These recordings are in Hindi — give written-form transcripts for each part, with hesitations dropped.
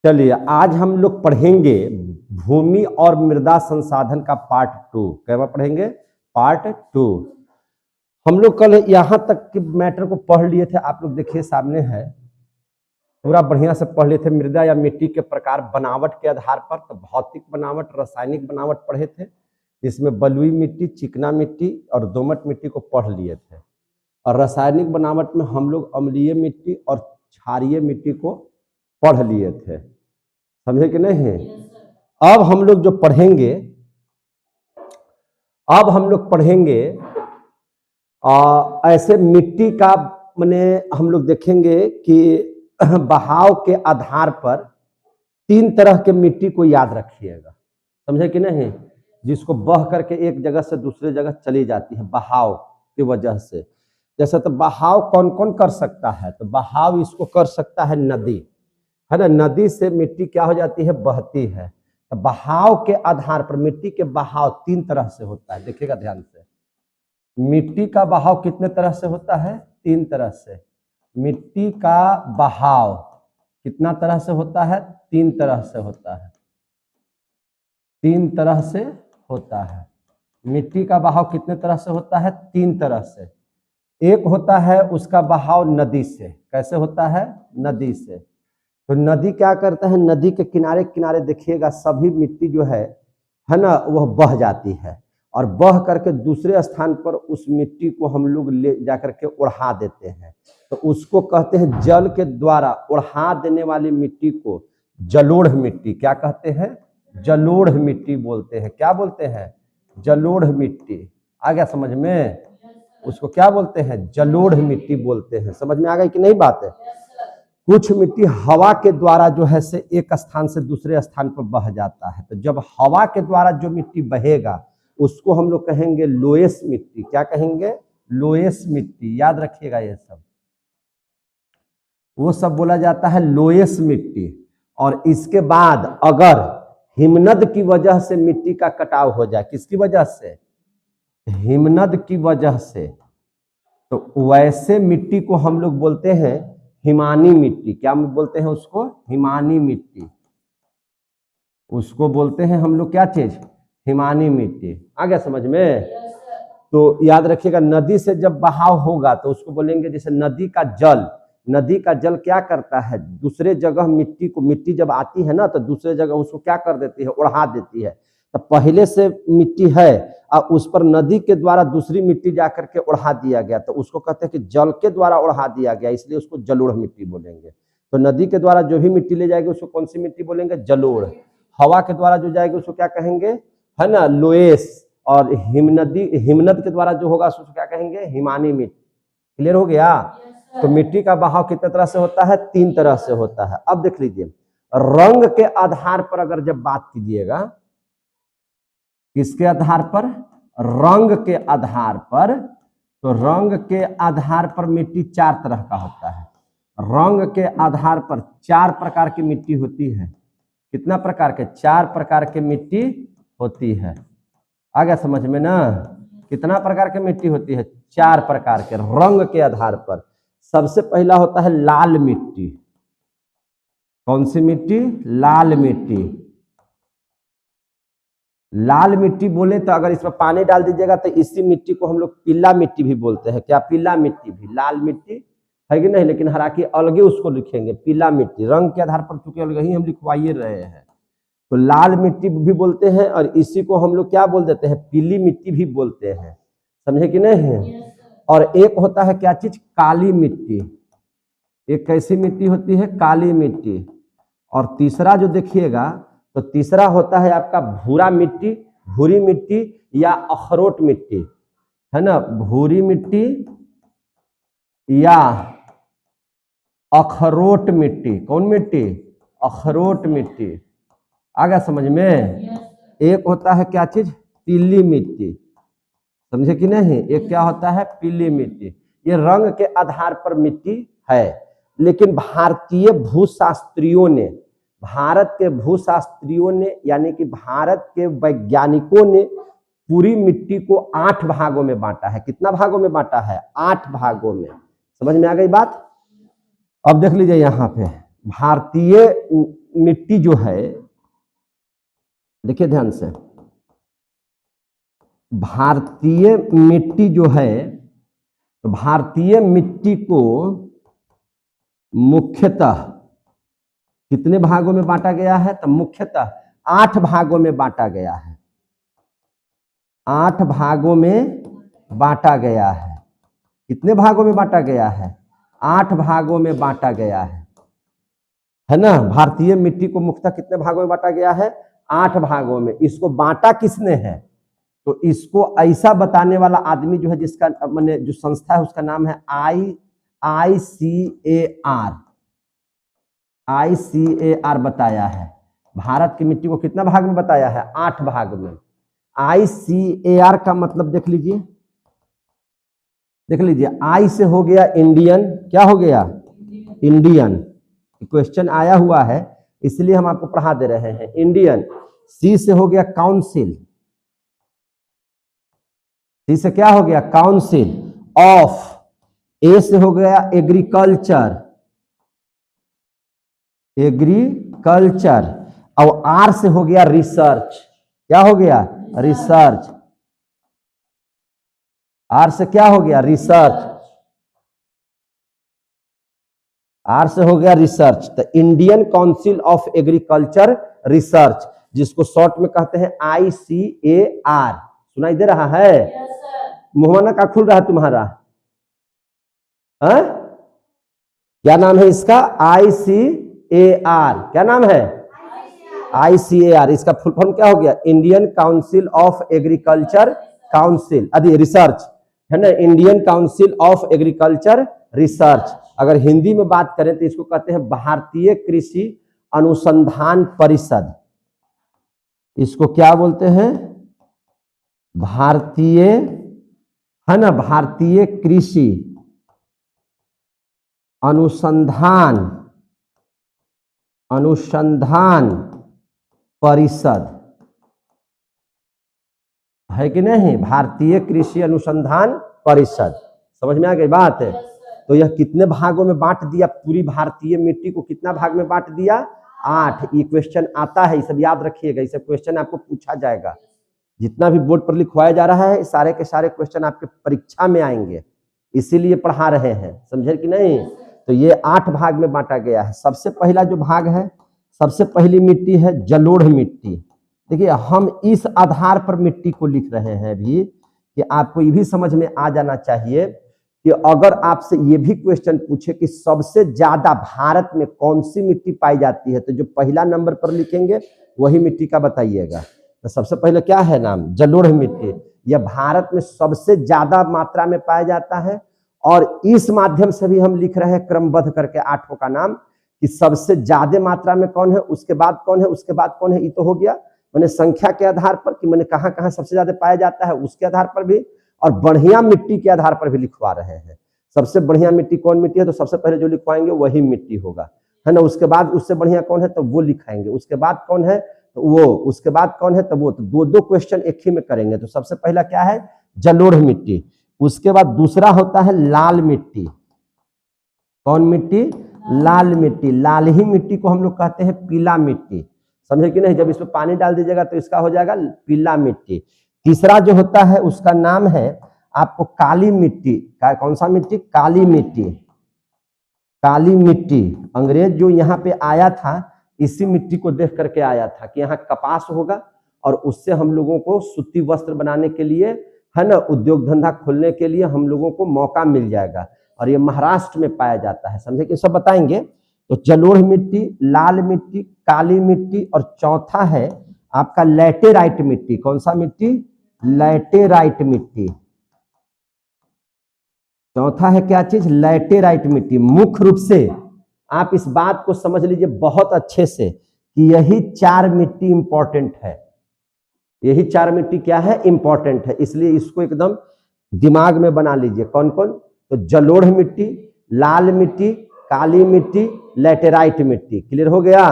चलिए आज हम लोग पढ़ेंगे भूमि और मृदा संसाधन का पार्ट 2। क्या पढ़ेंगे? पार्ट 2। हम लोग कल यहां तक के मैटर को पढ़ लिए थे, आप लोग देखिए सामने है, पूरा बढ़िया से पढ़ लिए थे। मृदा या मिट्टी के प्रकार बनावट के आधार पर, तो भौतिक बनावट, रासायनिक बनावट पढ़े थे। इसमें बलुई मिट्टी, चिकना मिट्टी और दोमट मिट्टी को पढ़ लिए थे। और रासायनिक बनावट में हम लोग अम्लीय मिट्टी और क्षारीय मिट्टी को पढ़ लिए थे। समझे कि नहीं? अब हम लोग जो पढ़ेंगे, अब हम लोग पढ़ेंगे ऐसे मिट्टी का, माने हम लोग देखेंगे कि बहाव के आधार पर 3 तरह के मिट्टी को याद रखिएगा। समझे कि नहीं? जिसको बह करके एक जगह से दूसरे जगह चली जाती है बहाव की वजह से। जैसे तो बहाव कौन कौन कर सकता है? तो बहाव इसको कर सकता है नदी, है ना। नदी से मिट्टी क्या हो जाती है? बहती है। तो बहाव के आधार पर मिट्टी के बहाव 3 तरह से होता है। देखिएगा ध्यान से, मिट्टी का बहाव कितने तरह से होता है? 3 तरह से। मिट्टी का बहाव कितना तरह से होता है? 3 तरह से होता है। 3 तरह से होता है। मिट्टी का बहाव कितने तरह से होता है? 3 तरह से। एक होता है उसका बहाव नदी से। कैसे होता है? नदी से। तो नदी क्या करता है? नदी के किनारे किनारे देखिएगा सभी मिट्टी जो है ना, वह बह जाती है और बह करके दूसरे स्थान पर उस मिट्टी को हम लोग ले जाकर के उड़ा देते हैं। तो उसको कहते हैं, जल के द्वारा उड़ा देने वाली मिट्टी को जलोढ़ मिट्टी। क्या कहते हैं? जलोढ़ मिट्टी बोलते हैं। क्या बोलते हैं? जलोढ़ मिट्टी। आ गया समझ में? उसको क्या बोलते हैं? जलोढ़ मिट्टी बोलते हैं। समझ में आ गई कि नहीं बात है? कुछ मिट्टी हवा के द्वारा जो है से एक स्थान से दूसरे स्थान पर बह जाता है। तो जब हवा के द्वारा जो मिट्टी बहेगा उसको हम लोग कहेंगे लोएस मिट्टी। क्या कहेंगे? लोएस मिट्टी। याद रखिएगा, ये सब वो सब बोला जाता है लोएस मिट्टी। और इसके बाद अगर हिमनद की वजह से मिट्टी का कटाव हो जाए, किसकी वजह से? हिमनद की वजह से, तो वैसे मिट्टी को हम लोग बोलते हैं हिमानी मिट्टी। क्या बोलते हैं उसको? हिमानी मिट्टी। उसको बोलते हैं हम लोग क्या चीज? हिमानी मिट्टी। आ गया समझ में? तो याद रखिएगा, नदी से जब बहाव होगा तो उसको बोलेंगे, जैसे नदी का जल, नदी का जल क्या करता है? दूसरे जगह मिट्टी को, मिट्टी जब आती है ना तो दूसरे जगह उसको क्या कर देती है? उड़ा देती है। तो पहले से मिट्टी है और उस पर नदी के द्वारा दूसरी मिट्टी जाकर के उड़ा दिया गया, तो उसको कहते हैं कि जल के द्वारा उड़ा दिया गया, इसलिए उसको जलोढ़ मिट्टी बोलेंगे। तो नदी के द्वारा जो भी मिट्टी ले जाएगी उसको कौन सी मिट्टी बोलेंगे? जलोढ़। हवा के द्वारा जो जाएगी उसको क्या कहेंगे? है ना, लोएस। और हिमनद के द्वारा जो होगा उसको क्या कहेंगे? हिमानी मिट्टी। क्लियर हो गया? तो मिट्टी का बहाव कितने तरह से होता है? 3 तरह से होता है। अब देख लीजिए, रंग के आधार पर अगर जब बात कीजिएगा, किसके आधार पर? रंग के आधार पर। तो रंग के आधार पर मिट्टी 4 तरह का होता है। रंग के आधार पर 4 प्रकार की मिट्टी होती है। कितना प्रकार के? 4 प्रकार के मिट्टी होती है। आ गया समझ में ना? कितना प्रकार की मिट्टी होती है? 4 प्रकार के, रंग के आधार पर। सबसे पहला होता है लाल मिट्टी। कौन सी मिट्टी? लाल मिट्टी। लाल मिट्टी बोले तो अगर इसमें पानी डाल दीजिएगा तो इसी मिट्टी को हम लोग पीला मिट्टी भी बोलते हैं। क्या? पीला मिट्टी भी लाल मिट्टी है कि नहीं? लेकिन हालांकि अलग ही उसको लिखेंगे पीला मिट्टी। रंग के आधार पर चूंकि अलग ही हम लिखवाइए रहे हैं, तो लाल मिट्टी भी बोलते हैं और इसी को हम लोग क्या बोल देते हैं? पीली मिट्टी भी बोलते हैं। समझे कि नहीं? और एक होता है क्या चीज? काली मिट्टी। एक कैसी मिट्टी होती है? काली मिट्टी। और तीसरा जो देखिएगा, तो तीसरा होता है आपका भूरा मिट्टी, भूरी मिट्टी या अखरोट मिट्टी, है ना। भूरी मिट्टी या अखरोट मिट्टी। कौन मिट्टी? अखरोट मिट्टी। आ गया समझ में? एक होता है क्या चीज? पीली मिट्टी। समझे कि नहीं? एक क्या होता है? पीली मिट्टी। ये रंग के आधार पर मिट्टी है। लेकिन भारतीय भूशास्त्रियों ने, भारत के भूशास्त्रियों ने यानी कि भारत के वैज्ञानिकों ने पूरी मिट्टी को 8 भागों में बांटा है। कितना भागों में बांटा है? 8 भागों में। समझ में आ गई बात? अब देख लीजिए यहाँ पे, भारतीय मिट्टी जो है, देखिए ध्यान से, भारतीय मिट्टी जो है, तो भारतीय मिट्टी को मुख्यतः कितने भागों में बांटा गया है? तो मुख्यतः 8 भागों में बांटा गया है। 8 भागों में बांटा गया है। कितने भागों में बांटा गया है? 8 भागों में बांटा गया है ना। भारतीय मिट्टी को मुख्यतः कितने भागों में बांटा गया है? 8 भागों में। इसको बांटा किसने है? तो इसको ऐसा बताने वाला आदमी जो है, जिसका मैंने जो संस्था है उसका नाम है ICAR बताया है। भारत की मिट्टी को कितना भाग में बताया है? 8 भाग में। ICAR का मतलब देख लीजिए, देख लीजिए। आई से हो गया इंडियन, क्या हो गया? इंडियन। क्वेश्चन आया हुआ है इसलिए हम आपको पढ़ा दे रहे हैं। इंडियन। सी से हो गया काउंसिल, सी से क्या हो गया? Council of. ए से हो गया एग्रीकल्चर, एग्रीकल्चर। और आर से हो गया रिसर्च, क्या हो गया? रिसर्च। आर से क्या हो गया? रिसर्च। आर से हो गया रिसर्च। तो Indian council of agriculture research, जिसको शॉर्ट में कहते हैं ICAR। सुनाई दे रहा है? मुहम्मद का खुल रहा है तुम्हारा? क्या नाम है इसका? ICAR। क्या नाम है? ICAR। इसका फुल फॉर्म क्या हो गया? Indian council of agriculture council, अभी रिसर्च है ना। Indian council of agriculture research. अगर हिंदी में बात करें तो इसको कहते हैं भारतीय कृषि अनुसंधान परिषद। इसको क्या बोलते हैं? भारतीय, है ना, भारतीय कृषि अनुसंधान परिषद है कि नहीं? भारतीय कृषि अनुसंधान परिषद। समझ में आ गई बात है? तो यह कितने भागों में बांट दिया? पूरी भारतीय मिट्टी को कितना भाग में बांट दिया? 8। ये क्वेश्चन आता है, ये सब याद रखिएगा। इसे क्वेश्चन आपको पूछा जाएगा। जितना भी बोर्ड पर लिखवाया जा रहा है, सारे के सारे क्वेश्चन आपके परीक्षा में आएंगे, इसीलिए पढ़ा रहे हैं। समझे कि नहीं? तो ये 8 भाग में बांटा गया है। सबसे पहला जो भाग है, सबसे पहली मिट्टी है जलोढ़ मिट्टी। देखिए, हम इस आधार पर मिट्टी को लिख रहे हैं भी कि आपको ये भी समझ में आ जाना चाहिए कि अगर आपसे ये भी क्वेश्चन पूछे कि सबसे ज्यादा भारत में कौन सी मिट्टी पाई जाती है, तो जो पहला नंबर पर लिखेंगे वही मिट्टी का बताइएगा। तो सबसे पहले क्या है नाम? जलोढ़ मिट्टी। यह भारत में सबसे ज्यादा मात्रा में पाया जाता है। और इस माध्यम से भी हम लिख रहे हैं क्रमबद्ध करके 8 का नाम, कि सबसे ज्यादा मात्रा में कौन है, उसके बाद कौन है, उसके बाद कौन है। ये तो हो गया मैंने संख्या के आधार पर कि मैंने कहाँ कहाँ सबसे ज्यादा पाया जाता है, उसके आधार पर भी, और बढ़िया मिट्टी के आधार पर भी लिखवा रहे हैं। सबसे बढ़िया मिट्टी कौन मिट्टी है, तो सबसे पहले जो लिखवाएंगे वही मिट्टी होगा, है ना। उसके बाद उससे बढ़िया कौन है तो वो लिखाएंगे, उसके बाद कौन है तो वो, उसके बाद कौन है तो वो। तो 2-2 क्वेश्चन एक ही में करेंगे। तो सबसे पहला क्या है? जलोढ़ मिट्टी। उसके बाद दूसरा होता है लाल मिट्टी। कौन मिट्टी? लाल मिट्टी। लाल ही मिट्टी को हम लोग कहते हैं पीला मिट्टी। समझे कि नहीं? जब इसमें पानी डाल दीजिएगा तो इसका हो जाएगा पीला मिट्टी। तीसरा जो होता है उसका नाम है आपको काली मिट्टी। कौन सा मिट्टी? काली मिट्टी। काली मिट्टी। अंग्रेज जो यहाँ पे आया था, इसी मिट्टी को देख करके आया था कि यहाँ कपास होगा और उससे हम लोगों को सूती वस्त्र बनाने के लिए, है ना, उद्योग धंधा खोलने के लिए हम लोगों को मौका मिल जाएगा। और ये महाराष्ट्र में पाया जाता है। समझे कि सब बताएंगे। तो जलोढ़ मिट्टी, लाल मिट्टी, काली मिट्टी, और चौथा है आपका लैटेराइट मिट्टी। कौन सा मिट्टी? लैटेराइट मिट्टी। चौथा है क्या चीज? लैटेराइट मिट्टी। मुख्य रूप से आप इस बात को समझ लीजिए बहुत अच्छे से कि यही 4 मिट्टी इंपॉर्टेंट है। यही 4 मिट्टी क्या है? इंपॉर्टेंट है। इसलिए इसको एकदम दिमाग में बना लीजिए। कौन कौन? तो जलोढ़ मिट्टी, लाल मिट्टी, काली मिट्टी, लैटेराइट मिट्टी। क्लियर हो गया?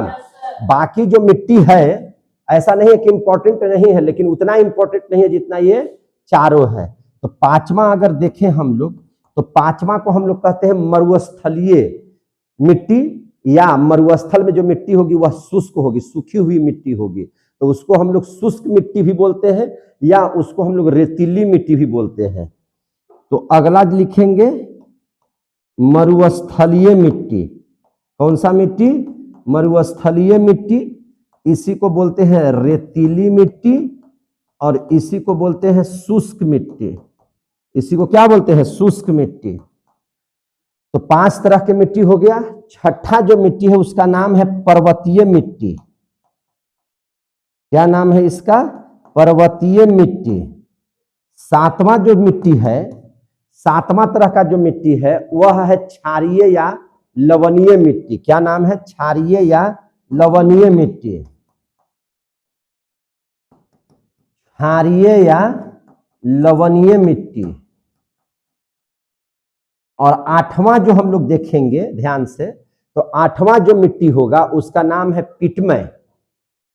बाकी जो मिट्टी है ऐसा नहीं है कि इंपॉर्टेंट नहीं है, लेकिन उतना इंपॉर्टेंट नहीं है जितना ये चारों है। तो 5वां अगर देखें हम लोग, तो 5वां को हम लोग कहते हैं मरुस्थलीय मिट्टी, या मरुस्थल में जो मिट्टी होगी वह शुष्क होगी, सूखी हुई मिट्टी होगी, तो उसको हम लोग शुष्क मिट्टी भी बोलते हैं या उसको हम लोग रेतीली मिट्टी भी बोलते हैं। तो अगला लिखेंगे मरुस्थलीय मिट्टी। कौन सा मिट्टी? मरुस्थलीय मिट्टी। इसी को बोलते हैं रेतीली मिट्टी और इसी को बोलते हैं शुष्क मिट्टी। इसी को क्या बोलते हैं? शुष्क मिट्टी। तो 5 तरह के मिट्टी हो गया। छठा जो मिट्टी है उसका नाम है पर्वतीय मिट्टी। क्या नाम है इसका? पर्वतीय मिट्टी। 7वां जो मिट्टी है, 7वां तरह का जो मिट्टी है वह है क्षारीय या लवणीय मिट्टी। क्या नाम है? क्षारीय या लवणीय मिट्टी। क्षारीय या लवणीय मिट्टी। और 8वां जो हम लोग देखेंगे ध्यान से, तो 8वां जो मिट्टी होगा उसका नाम है पिटमय।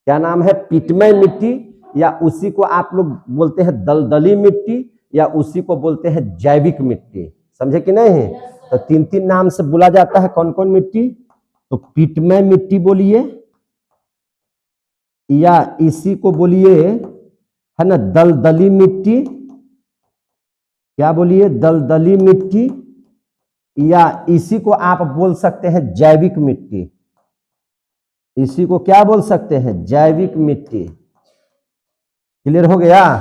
क्या नाम है? पिटमय मिट्टी, या उसी को आप लोग बोलते हैं दलदली मिट्टी, या उसी को बोलते हैं जैविक मिट्टी। समझे कि नहीं? तो 3 नाम से बोला जाता है। कौन कौन मिट्टी? तो पिटमय मिट्टी बोलिए, या इसी को बोलिए है ना दलदली मिट्टी। क्या बोलिए? दलदली मिट्टी, या इसी को आप बोल सकते हैं जैविक मिट्टी। इसी को क्या बोल सकते हैं? जैविक मिट्टी। क्लियर हो गया?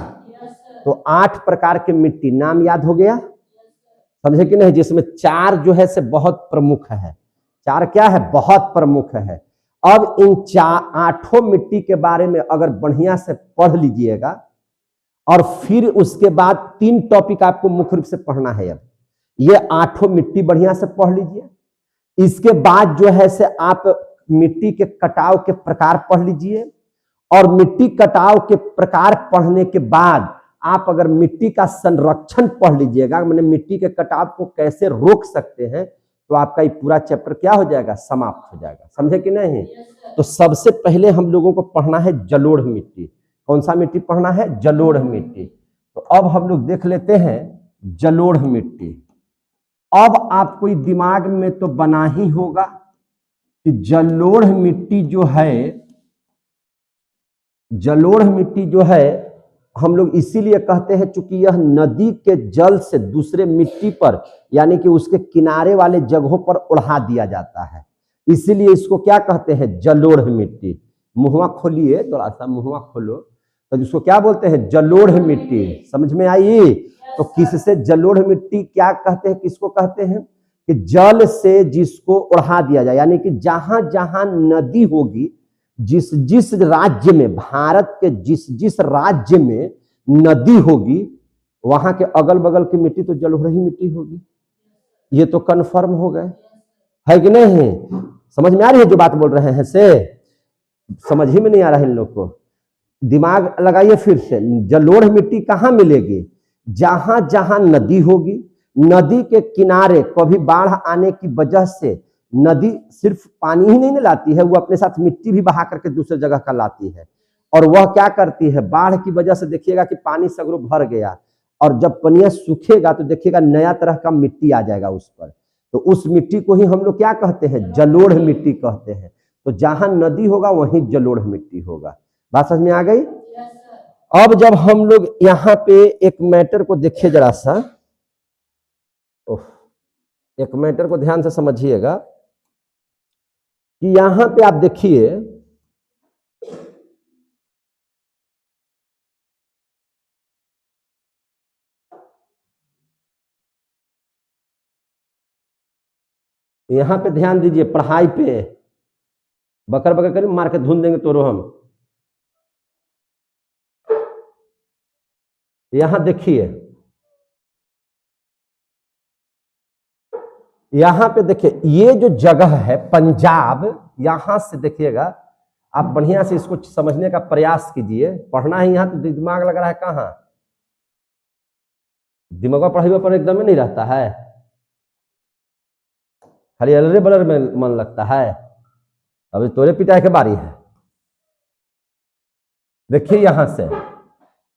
तो 8 प्रकार के मिट्टी नाम याद हो गया? समझे कि नहीं? जिसमें 4 जो है से बहुत प्रमुख है। 4 क्या है? बहुत प्रमुख है। अब इन 8 मिट्टी के बारे में अगर बढ़िया से पढ़ लीजिएगा, और फिर उसके बाद 3 टॉपिक आपको मुख्य रूप से पढ़ना है। अब ये 8 मिट्टी बढ़िया से पढ़ लीजिए। इसके बाद जो है से आप मिट्टी के कटाव के प्रकार पढ़ लीजिए, और मिट्टी कटाव के प्रकार पढ़ने के बाद आप अगर मिट्टी का संरक्षण पढ़ लीजिएगा, मैंने मिट्टी के कटाव को कैसे रोक सकते हैं, तो आपका ये पूरा चैप्टर क्या हो जाएगा? समाप्त हो जाएगा। समझे कि नहीं? तो सबसे पहले हम लोगों को पढ़ना है जलोढ़ मिट्टी। कौन सा मिट्टी पढ़ना है? जलोढ़ मिट्टी। तो अब हम लोग देख लेते हैं जलोढ़ मिट्टी। अब आपको दिमाग में तो बना ही होगा कि जलोढ़ मिट्टी जो है, जलोढ़ मिट्टी जो है हम लोग इसीलिए कहते हैं चूंकि यह नदी के जल से दूसरे मिट्टी पर, यानी कि उसके किनारे वाले जगहों पर उड़ा दिया जाता है, इसीलिए इसको क्या कहते हैं? जलोढ़ मिट्टी। मुहवा खोलिए, थोड़ा सा मुहवा खोलो, तो जिसको क्या बोलते हैं? जलोढ़ मिट्टी। समझ में आई? तो किससे जलोढ़ मिट्टी क्या कहते हैं? किसको कहते हैं? कि जल से जिसको उड़ा दिया जाए, यानी कि जहां जहां नदी होगी, जिस जिस राज्य में, भारत के जिस जिस राज्य में नदी होगी, वहां के अगल बगल की मिट्टी तो जलोढ़ ही मिट्टी होगी। ये तो कन्फर्म हो गए, है कि नहीं? समझ में आ रही है जो बात बोल रहे हैं? से समझ ही में नहीं आ रहा है इन लोग को? दिमाग लगाइए फिर से। जलोढ़ मिट्टी कहाँ मिलेगी? जहां जहां नदी होगी, नदी के किनारे कभी बाढ़ आने की वजह से नदी सिर्फ पानी ही नहीं लाती है, वो अपने साथ मिट्टी भी बहा करके दूसरे जगह का लाती है। और वह क्या करती है? बाढ़ की वजह से देखिएगा कि पानी सगरों भर गया, और जब पनिया सूखेगा तो देखिएगा नया तरह का मिट्टी आ जाएगा उस पर। तो उस मिट्टी को ही हम लोग क्या कहते हैं? जलोढ़ मिट्टी कहते हैं। तो जहां नदी होगा वहीं जलोढ़ मिट्टी होगा। बात समझ में आ गई? अब जब हम लोग यहाँ पे एक मैटर को देखिए जरा सा, एक मैटर को ध्यान से समझिएगा कि यहां पे आप देखिए यहां पे ध्यान दीजिए, पढ़ाई पे बकर बकर करें, मार के धुन देंगे तोरो हम। यहां देखिए, यहां पे देखिए, ये जो जगह है पंजाब, यहां से देखिएगा आप बढ़िया से इसको समझने का प्रयास कीजिए। पढ़ना है यहां तो दिमाग लग रहा है कहां? दिमाग पढ़ाई पर एकदम नहीं रहता है, खाली अलरे बलर में मन लगता है। अभी तोरे पिटाई के बारी है। देखिए यहां से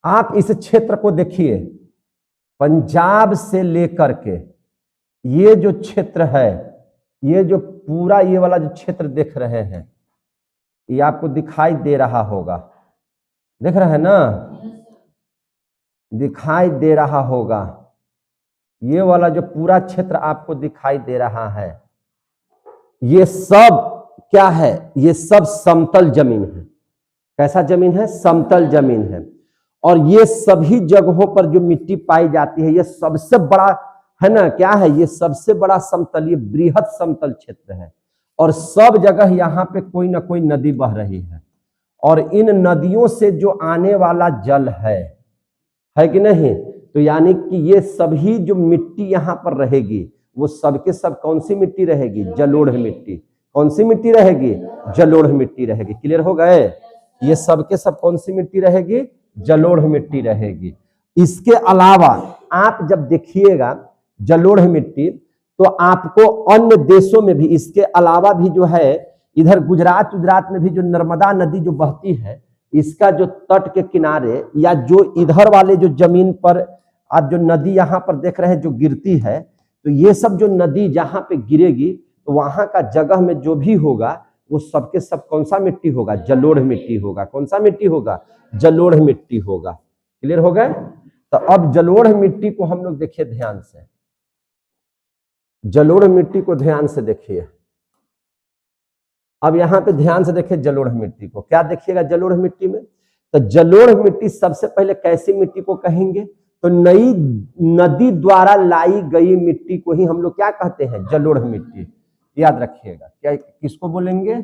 आप इस क्षेत्र को देखिए, पंजाब से लेकर के ये जो क्षेत्र है, ये जो पूरा ये वाला जो क्षेत्र देख रहे हैं, ये आपको दिखाई दे रहा होगा, देख रहे हैं ना, दिखाई दे रहा होगा। ये वाला जो पूरा क्षेत्र आपको दिखाई दे रहा है, ये सब क्या है? ये सब समतल जमीन है। कैसा जमीन है? समतल जमीन है। और ये सभी जगहों पर जो मिट्टी पाई जाती है, ये सबसे बड़ा है ना, क्या है? ये सबसे बड़ा समतल, ये बृहद समतल क्षेत्र है। और सब जगह यहाँ पे कोई ना कोई नदी बह रही है, और इन नदियों से जो आने वाला जल है कि नहीं? तो यानी कि ये सभी जो मिट्टी यहाँ पर रहेगी, वो सबके सब कौन सी मिट्टी रहेगी? जलोढ़ मिट्टी। कौन सी मिट्टी रहेगी? जलोढ़ मिट्टी रहेगी। क्लियर हो गए? ये सबके सब कौन सी मिट्टी रहेगी? जलोढ़ मिट्टी रहेगी। इसके अलावा आप जब देखिएगा जलोढ़ मिट्टी, तो आपको अन्य देशों में भी, इसके अलावा भी जो है, इधर गुजरात में भी जो नर्मदा नदी जो बहती है, इसका जो तट के किनारे या जो इधर वाले जो जमीन पर आप जो नदी यहाँ पर देख रहे हैं जो गिरती है, तो ये सब जो नदी जहाँ पे गिरेगी, तो वहां का जगह में जो भी होगा वो सबके सब कौन सा मिट्टी होगा? जलोढ़ मिट्टी होगा। कौन सा मिट्टी होगा? जलोढ़ मिट्टी होगा। क्लियर हो गए? तो अब जलोढ़ मिट्टी को हम लोग देखिए ध्यान से, जलोढ़ मिट्टी को ध्यान से देखिए। अब यहाँ पे ध्यान से देखिए जलोढ़ मिट्टी को। क्या देखिएगा जलोढ़ मिट्टी में? तो जलोढ़ मिट्टी सबसे पहले कैसी मिट्टी को कहेंगे? तो नई नदी द्वारा लाई गई मिट्टी को ही हम लोग क्या कहते हैं? जलोढ़ मिट्टी। याद रखिएगा, क्या किसको बोलेंगे?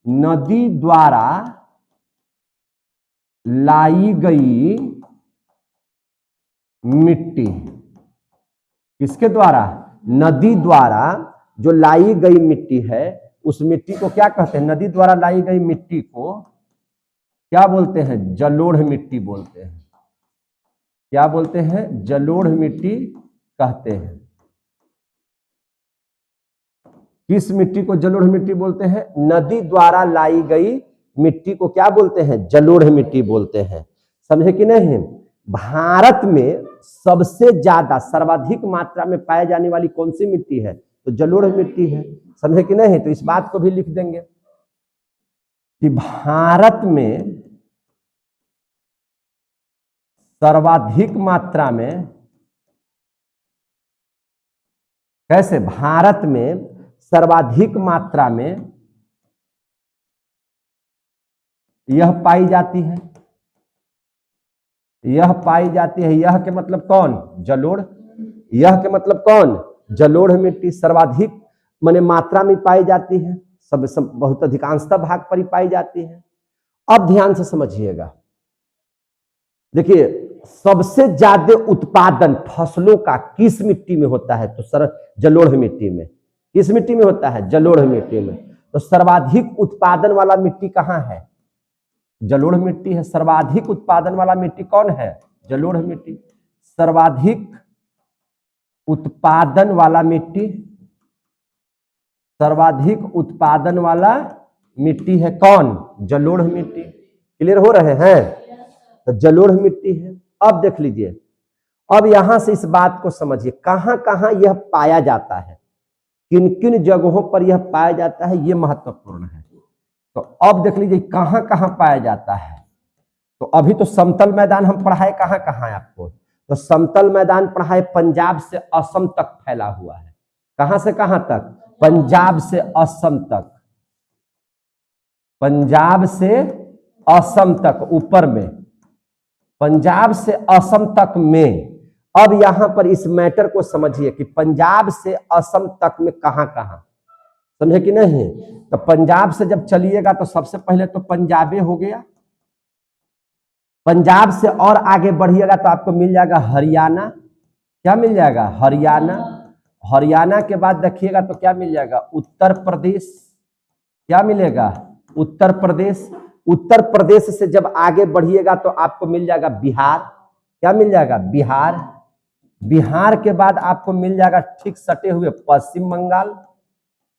नदी द्वारा लाई गई मिट्टी। किसके द्वारा? नदी द्वारा जो लाई गई मिट्टी है, उस मिट्टी को क्या कहते हैं? नदी द्वारा लाई गई मिट्टी को क्या बोलते हैं? जलोढ़ मिट्टी बोलते हैं। क्या बोलते हैं? जलोढ़ मिट्टी कहते हैं। किस मिट्टी को जलोढ़ मिट्टी बोलते हैं? नदी द्वारा लाई गई मिट्टी को क्या बोलते हैं? जलोढ़ मिट्टी बोलते हैं। समझे कि नहीं? भारत में सबसे ज्यादा सर्वाधिक मात्रा में पाए जाने वाली कौन सी मिट्टी है? तो जलोढ़ मिट्टी है। समझे कि नहीं? तो इस बात को भी लिख देंगे कि भारत में सर्वाधिक मात्रा में, कैसे? भारत में सर्वाधिक मात्रा में यह पाई जाती है। यह पाई जाती है। यह के मतलब कौन? जलोढ़। यह के मतलब कौन? जलोढ़ मिट्टी सर्वाधिक माने मात्रा में पाई जाती है, सब बहुत अधिकांशतः भाग पर ही पाई जाती है। अब ध्यान से समझिएगा, देखिए सबसे ज्यादा उत्पादन फसलों का किस मिट्टी में होता है? तो सर जलोढ़ मिट्टी में। किस मिट्टी में होता है? जलोढ़ मिट्टी में। तो सर्वाधिक उत्पादन वाला मिट्टी कहाँ है? जलोढ़ मिट्टी है। सर्वाधिक उत्पादन वाला मिट्टी कौन है? जलोढ़ मिट्टी। सर्वाधिक उत्पादन वाला मिट्टी, सर्वाधिक उत्पादन वाला मिट्टी है कौन? जलोढ़ मिट्टी। क्लियर हो रहे हैं? तो जलोढ़ मिट्टी है। अब देख लीजिए, अब यहां से इस बात को समझिए, कहां कहां यह पाया जाता है, किन किन जगहों पर यह पाया जाता है, यह महत्वपूर्ण है। तो अब देख लीजिए कहां कहां पाया जाता है। तो अभी तो समतल मैदान हम पढ़ाए, कहां कहां है आपको? तो समतल मैदान पढ़ाए पंजाब से असम तक फैला हुआ है। कहां से कहां तक? पंजाब से असम तक। पंजाब से असम तक, ऊपर में पंजाब से असम तक में। अब यहां पर इस मैटर को समझिए कि पंजाब से असम तक में कहां कहां, समझे कि नहीं? तो पंजाब से जब चलिएगा तो सबसे पहले तो पंजाबे हो गया। पंजाब से और आगे बढ़िएगा तो आपको मिल जाएगा हरियाणा। क्या मिल जाएगा? हरियाणा। हरियाणा के बाद देखिएगा तो क्या मिल जाएगा? उत्तर प्रदेश। क्या मिलेगा? उत्तर प्रदेश। उत्तर प्रदेश से जब आगे बढ़िएगा तो आपको मिल जाएगा बिहार। क्या मिल जाएगा? बिहार। बिहार के बाद आपको मिल जाएगा ठीक सटे हुए पश्चिम बंगाल।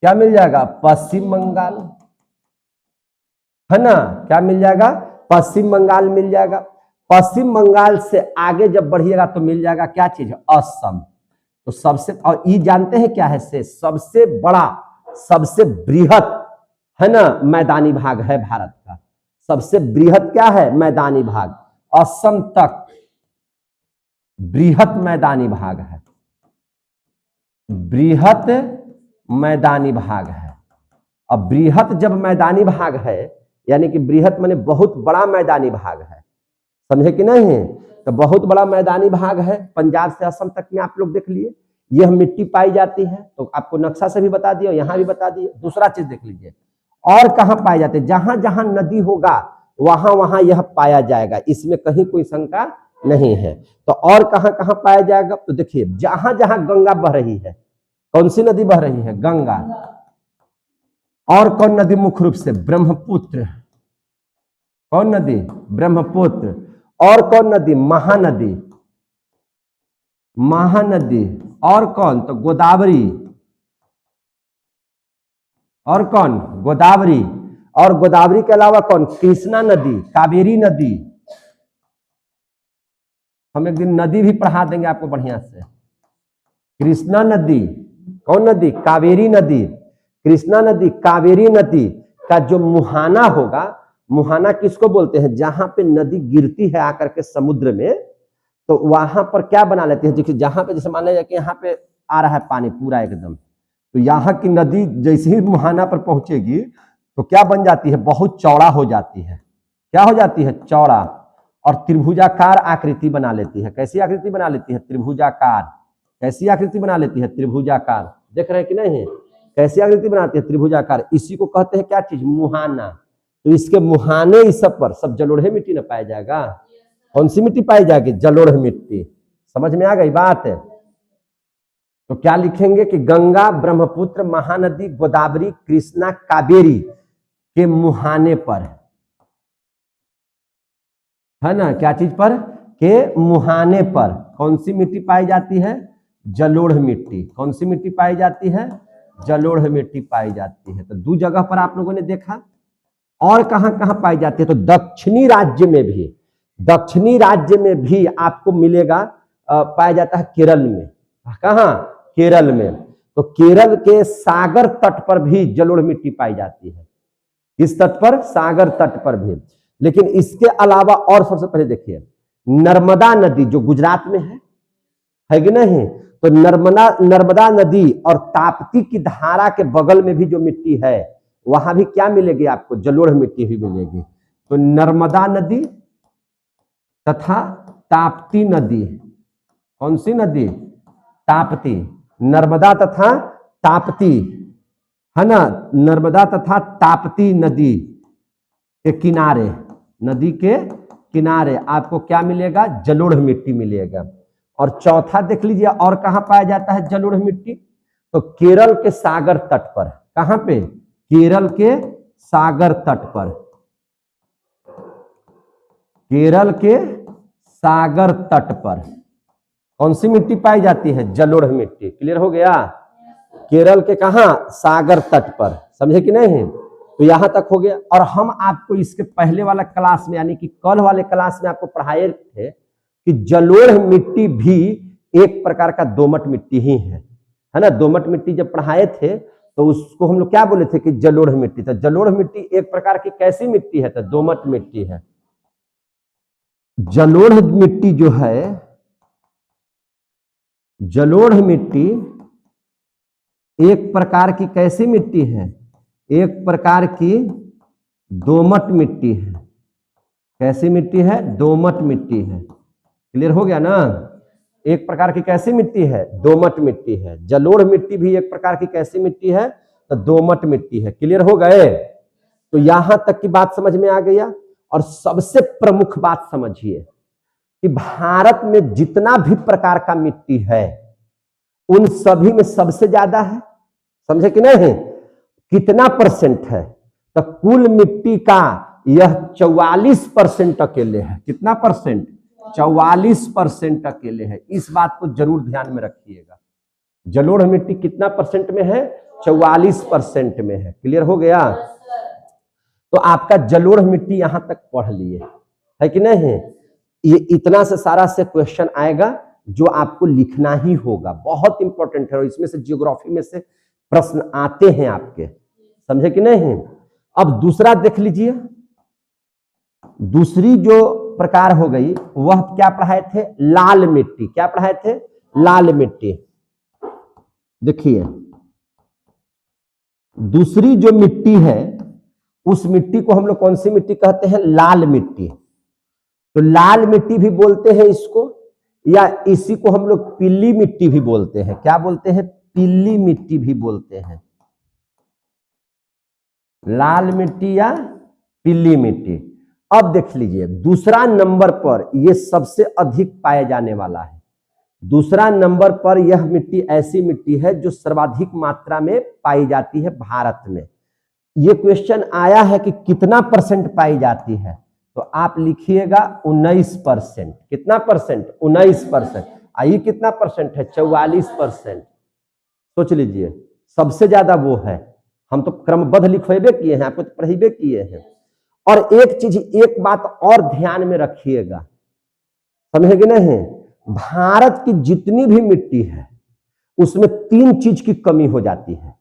क्या मिल जाएगा? पश्चिम बंगाल, है ना? क्या मिल जाएगा? पश्चिम बंगाल मिल जाएगा। पश्चिम बंगाल से आगे जब बढ़िएगा तो मिल जाएगा क्या चीज? असम। तो सबसे, और ये जानते हैं क्या है? से सबसे बड़ा सबसे बृहत है ना मैदानी भाग है भारत का। सबसे बृहत क्या है? मैदानी भाग। असम तक बृहत मैदानी भाग है, बृहत मैदानी भाग है। अब बृहत जब मैदानी भाग है यानी कि बृहत माने बहुत बड़ा मैदानी भाग है, समझे कि नहीं? तो बहुत बड़ा मैदानी भाग है, पंजाब से असम तक में आप लोग देख लिए यह मिट्टी पाई जाती है। तो आपको नक्शा से भी बता दिया, यहाँ भी बता दिए। दूसरा चीज देख लीजिए, और कहाँ पाए जाते हैं? जहां जहां नदी होगा वहां वहां यह पाया जाएगा, इसमें कहीं कोई शंका नहीं है। तो और कहां कहां पाया जाएगा? तो देखिए, जहां जहां गंगा बह रही है, कौन सी नदी बह रही है? गंगा। और कौन नदी? मुख्य रूप से ब्रह्मपुत्र। कौन नदी? ब्रह्मपुत्र। और कौन नदी? महानदी। महानदी। और कौन? तो गोदावरी। और कौन? गोदावरी। और गोदावरी के अलावा कौन? कृष्णा नदी, कावेरी नदी। हम एक दिन नदी भी पढ़ा देंगे आपको बढ़िया से। कृष्णा नदी, कौन नदी? कावेरी नदी। कृष्णा नदी, कावेरी नदी का जो मुहाना होगा, मुहाना किसको बोलते हैं? जहां पे नदी गिरती है आकर के समुद्र में, तो वहां पर क्या बना लेते हैं? देखिए, जहां पे जैसे मान लिया कि यहाँ पे आ रहा है पानी पूरा एकदम, तो यहाँ की नदी जैसे ही मुहाना पर पहुंचेगी तो क्या बन जाती है? बहुत चौड़ा हो जाती है। क्या हो जाती है? चौड़ा। और त्रिभुजाकार आकृति बना लेती है। कैसी आकृति बना लेती है? त्रिभुजाकार। कैसी आकृति बना लेती है? त्रिभुजाकार। देख रहे हैं कि नहीं? कैसी आकृति बनाती है? त्रिभुजाकार। इसी को कहते हैं क्या चीज? मुहाना। तो इसके मुहाने इस सब पर सब जलोढ़े मिट्टी न पाया जाएगा। कौन सी मिट्टी पाई जाएगी? जलोढ़ मिट्टी। समझ में आ गई बात? तो क्या लिखेंगे कि गंगा, ब्रह्मपुत्र, महानदी, गोदावरी, कृष्णा, कावेरी के मुहाने पर, है ना? क्या चीज पर? के मुहाने पर कौन सी मिट्टी पाई जाती है? जलोढ़ मिट्टी। कौन सी मिट्टी पाई जाती है? जलोढ़ मिट्टी पाई जाती है। तो दो जगह पर आप लोगों ने देखा। और कहां कहां पाई जाती है? तो दक्षिणी राज्य में भी, दक्षिणी राज्य में भी आपको मिलेगा। पाया जाता है केरल में। कहां? केरल में। तो केरल के सागर तट पर भी जलोढ़ मिट्टी पाई जाती है। किस तट पर? सागर तट पर भी। लेकिन इसके अलावा और सबसे पहले देखिए, नर्मदा नदी जो गुजरात में है कि नहीं? तो नर्मदा नदी और ताप्ती की धारा के बगल में भी जो मिट्टी है वहां भी क्या मिलेगी आपको? जलोढ़ मिट्टी भी मिलेगी। तो नर्मदा नदी तथा ताप्ती नदी, कौन सी नदी? ताप्ती। नर्मदा तथा ताप्ती, है ना? नर्मदा तथा ताप्ती नदी के किनारे, नदी के किनारे आपको क्या मिलेगा? जलोढ़ मिट्टी मिलेगा। और चौथा देख लीजिए, और कहां पाया जाता है जलोढ़ मिट्टी? तो केरल के सागर तट पर। कहां पे? केरल के सागर तट पर। केरल के सागर तट पर कौन सी मिट्टी पाई जाती है? जलोढ़ मिट्टी। क्लियर हो गया? केरल के कहां? सागर तट पर। समझे कि नहीं? तो यहां तक हो गया। और हम आपको इसके पहले वाला क्लास में यानी कि कल वाले क्लास में आपको पढ़ाए थे कि जलोढ़ मिट्टी भी एक प्रकार का दोमट मिट्टी ही है ना? दोमट मिट्टी जब पढ़ाए थे तो उसको हम लोग क्या बोले थे कि जलोढ़ मिट्टी। तो जलोढ़ मिट्टी एक प्रकार की कैसी मिट्टी है? तो दोमट मिट्टी है। जलोढ़ मिट्टी जो है, जलोढ़ मिट्टी एक प्रकार की कैसी मिट्टी है? एक प्रकार की दोमट मिट्टी है। कैसी मिट्टी है? दोमट मिट्टी है। क्लियर हो गया ना? एक प्रकार की कैसी मिट्टी है? दोमट मिट्टी है। जलोढ़ मिट्टी भी एक प्रकार की कैसी मिट्टी है? तो दोमट मिट्टी है। क्लियर हो गए? तो यहां तक की बात समझ में आ गया। और सबसे प्रमुख बात समझिए कि भारत में जितना भी प्रकार का मिट्टी है उन सभी में सबसे ज्यादा है। समझे कि नहीं? कितना परसेंट है? तो कुल मिट्टी का यह 44% अकेले है। कितना परसेंट? 44% अकेले है। इस बात को जरूर ध्यान में रखिएगा। जलोढ़ मिट्टी कितना परसेंट में है? 44% में है। क्लियर हो गया? तो आपका जलोढ़ मिट्टी यहां तक पढ़ लिए है कि नहीं? ये इतना से सारा से क्वेश्चन आएगा जो आपको लिखना ही होगा। बहुत इंपॉर्टेंट है। और इसमें से ज्योग्राफी में से प्रश्न आते हैं आपके, समझे कि नहीं। अब दूसरा देख लीजिए, दूसरी जो प्रकार हो गई वह क्या पढ़ाए थे, लाल मिट्टी। क्या पढ़ाए थे, लाल मिट्टी। देखिए दूसरी जो मिट्टी है उस मिट्टी को हम लोग कौन सी मिट्टी कहते हैं, लाल मिट्टी। तो लाल मिट्टी भी बोलते हैं इसको, या इसी को हम लोग पीली मिट्टी भी बोलते हैं। क्या बोलते हैं, पीली मिट्टी भी बोलते हैं, लाल मिट्टी या पीली मिट्टी। अब देख लीजिए दूसरा नंबर पर यह सबसे अधिक पाए जाने वाला है। दूसरा नंबर पर यह मिट्टी ऐसी मिट्टी है जो सर्वाधिक मात्रा में पाई जाती है भारत में। यह क्वेश्चन आया है कि कितना परसेंट पाई जाती है, तो आप लिखिएगा 19%। कितना परसेंट, 19%। आई कितना परसेंट है, 44%। सोच लीजिए सबसे ज्यादा वो है। हम तो क्रमबद्ध लिखवेबे किए हैं, आपको तो पढ़ेबे किए हैं। और एक चीज, एक बात और ध्यान में रखिएगा, समझेंगे नहीं, भारत की जितनी भी मिट्टी है उसमें 3 चीज की कमी हो जाती है।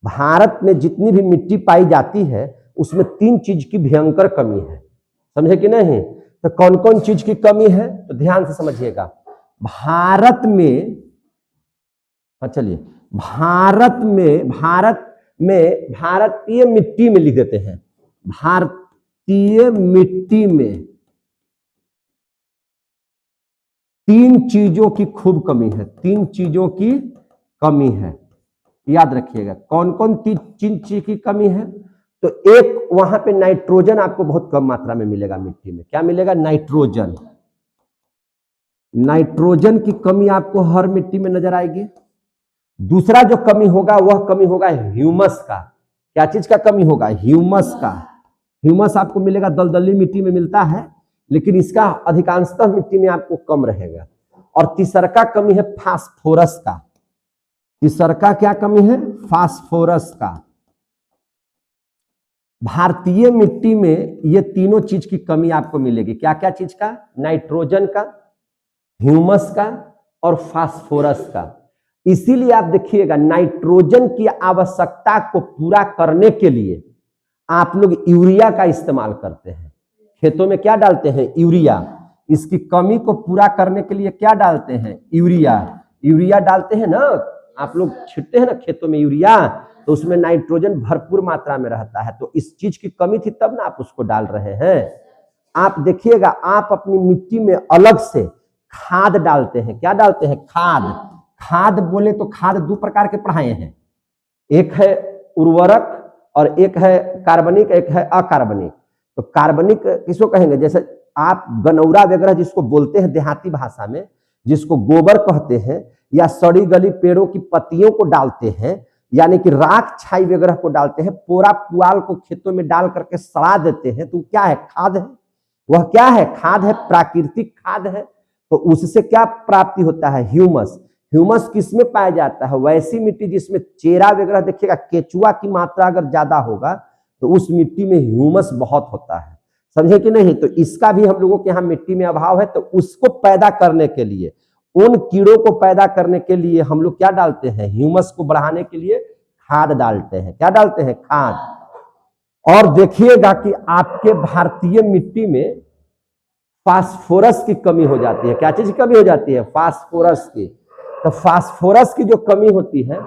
भारत में जितनी भी मिट्टी पाई जाती है उसमें 3 चीज की भयंकर कमी है, समझे कि नहीं। तो कौन कौन चीज की कमी है, तो ध्यान से समझिएगा। भारत में, चलिए भारतीय मिट्टी में लिख देते हैं, भारतीय मिट्टी में 3 चीजों की खूब कमी है। 3 चीजों की कमी है, याद रखिएगा। कौन कौन 3 चीज की कमी है, तो एक वहां पे नाइट्रोजन आपको बहुत कम मात्रा में मिलेगा मिट्टी में। क्या मिलेगा, नाइट्रोजन। नाइट्रोजन की कमी आपको हर मिट्टी में नजर आएगी। दूसरा जो कमी होगा वह कमी होगा ह्यूमस का। क्या चीज का कमी होगा, ह्यूमस का। ह्यूमस आपको मिलेगा, दलदली मिट्टी में मिलता है, लेकिन इसका अधिकांशतः मिट्टी में आपको कम रहेगा। और तीसरा कमी है फास्फोरस का। तीसरा क्या कमी है, फास्फोरस का। भारतीय मिट्टी में ये तीनों चीज की कमी आपको मिलेगी। क्या क्या चीज का, नाइट्रोजन का, ह्यूमस का और फास्फोरस का। इसीलिए आप देखिएगा नाइट्रोजन की आवश्यकता को पूरा करने के लिए आप लोग यूरिया का इस्तेमाल करते हैं। खेतों में क्या डालते हैं, यूरिया। इसकी कमी को पूरा करने के लिए क्या डालते हैं, यूरिया। यूरिया डालते हैं ना, आप लोग छिड़ते हैं ना खेतों में यूरिया, तो उसमें नाइट्रोजन भरपूर मात्रा में रहता है। तो इस चीज की कमी थी तब ना आप उसको डाल रहे हैं। आप देखिएगा आप अपनी मिट्टी में अलग से खाद डालते हैं। क्या डालते हैं, खाद। खाद बोले तो खाद 2 प्रकार के पढ़ाए हैं, एक है उर्वरक और एक है कार्बनिक, एक है अकार्बनिक। तो कार्बनिक किसको कहेंगे, जैसे आप गनौरा वगैरह जिसको बोलते हैं देहाती भाषा में, जिसको गोबर कहते हैं, या सड़ी गली पेड़ों की पत्तियों को डालते हैं, यानी कि राख छाई वगैरह को डालते हैं, पोरा पुआल को खेतों में डाल करके सड़ा देते हैं, तो क्या है, खाद है। वह क्या है, खाद है, प्राकृतिक खाद है। तो उससे क्या प्राप्ति होता है, ह्यूमस। ह्यूमस किसमें पाया जाता है, वैसी मिट्टी जिसमें चेरा वगैरह, देखिएगा केचुआ की मात्रा अगर ज्यादा होगा तो उस मिट्टी में ह्यूमस बहुत होता है, समझे कि नहीं। तो इसका भी हम लोगों के यहाँ मिट्टी में अभाव है। तो उसको पैदा करने के लिए, उन कीड़ों को पैदा करने के लिए हम लोग क्या डालते हैं, ह्यूमस को बढ़ाने के लिए खाद डालते हैं। क्या डालते हैं, खाद। और देखिएगा कि आपके भारतीय मिट्टी में फास्फोरस की कमी हो जाती है। क्या चीज की कमी हो जाती है, फास्फोरस की। तो फास्फोरस की जो कमी होती है,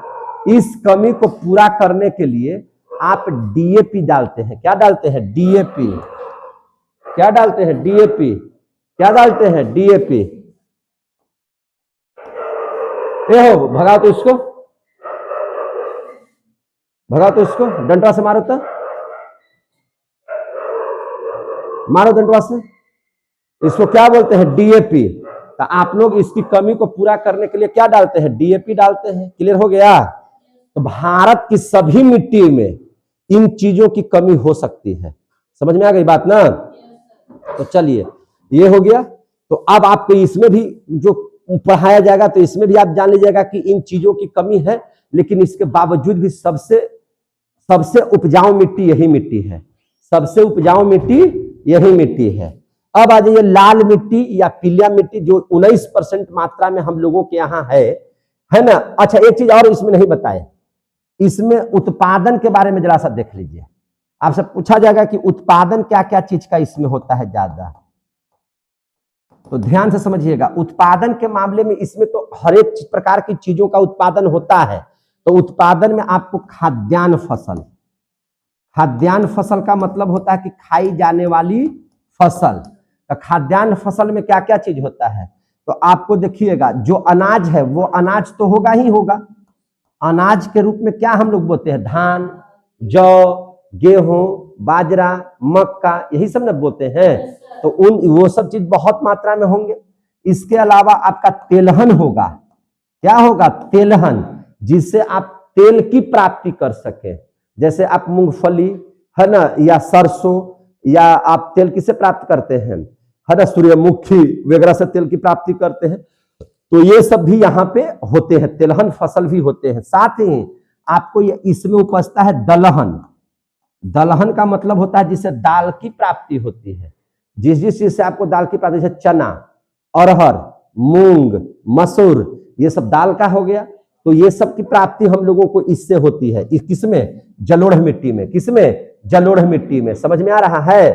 इस कमी को पूरा करने के लिए आप डीएपी डालते हैं। क्या डालते हैं, डीएपी। क्या डालते हैं, डीएपी। क्या डालते हैं, डीएपी। ये हो, भगाओ तो इसको, भगाओ तो इसको, डंडा से मारो, तो मारो डंडा से। इसको क्या बोलते हैं, डीएपी। तो आप लोग इसकी कमी को पूरा करने के लिए क्या डालते हैं, डीएपी डालते हैं। क्लियर हो गया। तो भारत की सभी मिट्टी में इन चीजों की कमी हो सकती है, समझ में आ गई बात ना। तो चलिए ये हो गया। तो अब आपको इसमें भी जो पढ़ाया जाएगा तो इसमें भी आप जान लीजिएगा कि इन चीजों की कमी है, लेकिन इसके बावजूद भी सबसे उपजाऊ मिट्टी यही मिट्टी है। सबसे उपजाऊ मिट्टी यही मिट्टी है। अब आ जाइए लाल मिट्टी या पीलिया मिट्टी, जो 19% मात्रा में हम लोगों के यहाँ है ना। अच्छा एक चीज और इसमें नहीं बताए, इसमें उत्पादन के बारे में जरा सा देख लीजिए। आपसे पूछा जाएगा कि उत्पादन क्या क्या चीज का इसमें होता है ज्यादा, तो ध्यान से समझिएगा। उत्पादन के मामले में इसमें तो हर एक प्रकार की चीजों का उत्पादन होता है। तो उत्पादन में आपको खाद्यान्न फसल, खाद्यान्न फसल का मतलब होता है कि खाई जाने वाली फसल। तो खाद्यान्न फसल में क्या क्या चीज होता है, तो आपको देखिएगा जो अनाज है वो अनाज तो होगा ही होगा। अनाज के रूप में क्या हम लोग बोलते हैं, धान, जौ, गेहूं, बाजरा, मक्का, यही सब न बोलते हैं। तो वो सब चीज बहुत मात्रा में होंगे। इसके अलावा आपका तेलहन होगा। क्या होगा, तेलहन, जिससे आप तेल की प्राप्ति कर सके। जैसे आप मूंगफली है ना, या सरसों, या आप तेल किसे प्राप्त करते हैं, है ना, सूर्यमुखी वगैरह से तेल की प्राप्ति करते हैं। तो ये सब भी यहाँ पे होते हैं, तिलहन फसल भी होते हैं। साथ ही आपको ये इसमें उपजता है दलहन। दलहन का मतलब होता है जिससे दाल की प्राप्ति होती है। जिस चीज से आपको दाल की प्राप्ति, जैसे चना, अरहर, मूंग, मसूर, ये सब दाल का हो गया। तो ये सब की प्राप्ति हम लोगों को इससे होती है। किसमें, जलोढ़ मिट्टी में। किसमें, जलोढ़ मिट्टी में। समझ में आ रहा है।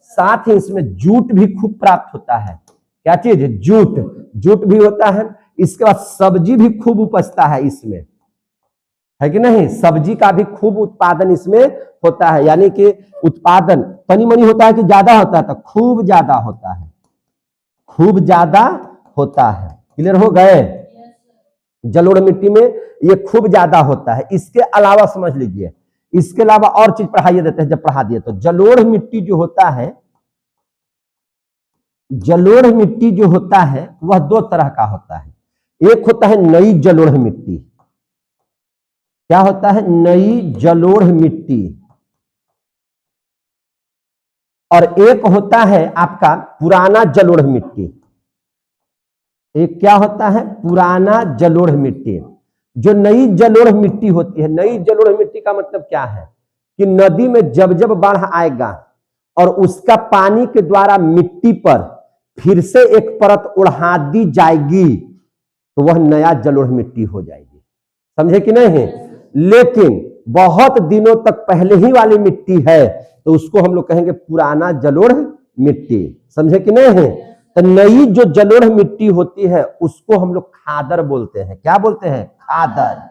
साथ ही इसमें जूट भी खूब प्राप्त होता है। क्या चीज, जूट, जूट भी होता है। इसके बाद सब्जी भी खूब उपजता है इसमें, है कि नहीं। सब्जी का भी खूब उत्पादन इसमें होता है। यानी कि उत्पादन तनी मनी होता है कि ज्यादा होता है, तो खूब ज्यादा होता है, खूब ज्यादा होता है। क्लियर हो गए। जलोढ़ मिट्टी में ये खूब ज्यादा होता है। इसके अलावा समझ लीजिए, इसके अलावा और चीज पढ़ाइए देते हैं। जब पढ़ा दिए तो जलोढ़ मिट्टी जो होता है, जलोढ़ मिट्टी जो होता है वह दो तरह का होता है। एक होता है नई जलोढ़ मिट्टी। क्या होता है, नई जलोढ़ मिट्टी। और एक होता है आपका पुराना जलोढ़ मिट्टी। एक क्या होता है, पुराना जलोढ़ मिट्टी। जो नई जलोढ़ मिट्टी होती है, नई जलोढ़ मिट्टी का मतलब क्या है कि नदी में जब जब बाढ़ आएगा और उसका पानी के द्वारा मिट्टी पर फिर से एक परत उड़ा दी जाएगी, तो वह नया जलोढ़ मिट्टी हो जाएगी। समझे कि नहीं। लेकिन बहुत दिनों तक पहले ही वाली मिट्टी है, तो उसको हम लोग कहेंगे पुराना जलोढ़ मिट्टी। समझे कि नहीं। तो नई जो जलोढ़ मिट्टी होती है उसको हम लोग खादर बोलते हैं। क्या बोलते हैं, खादर।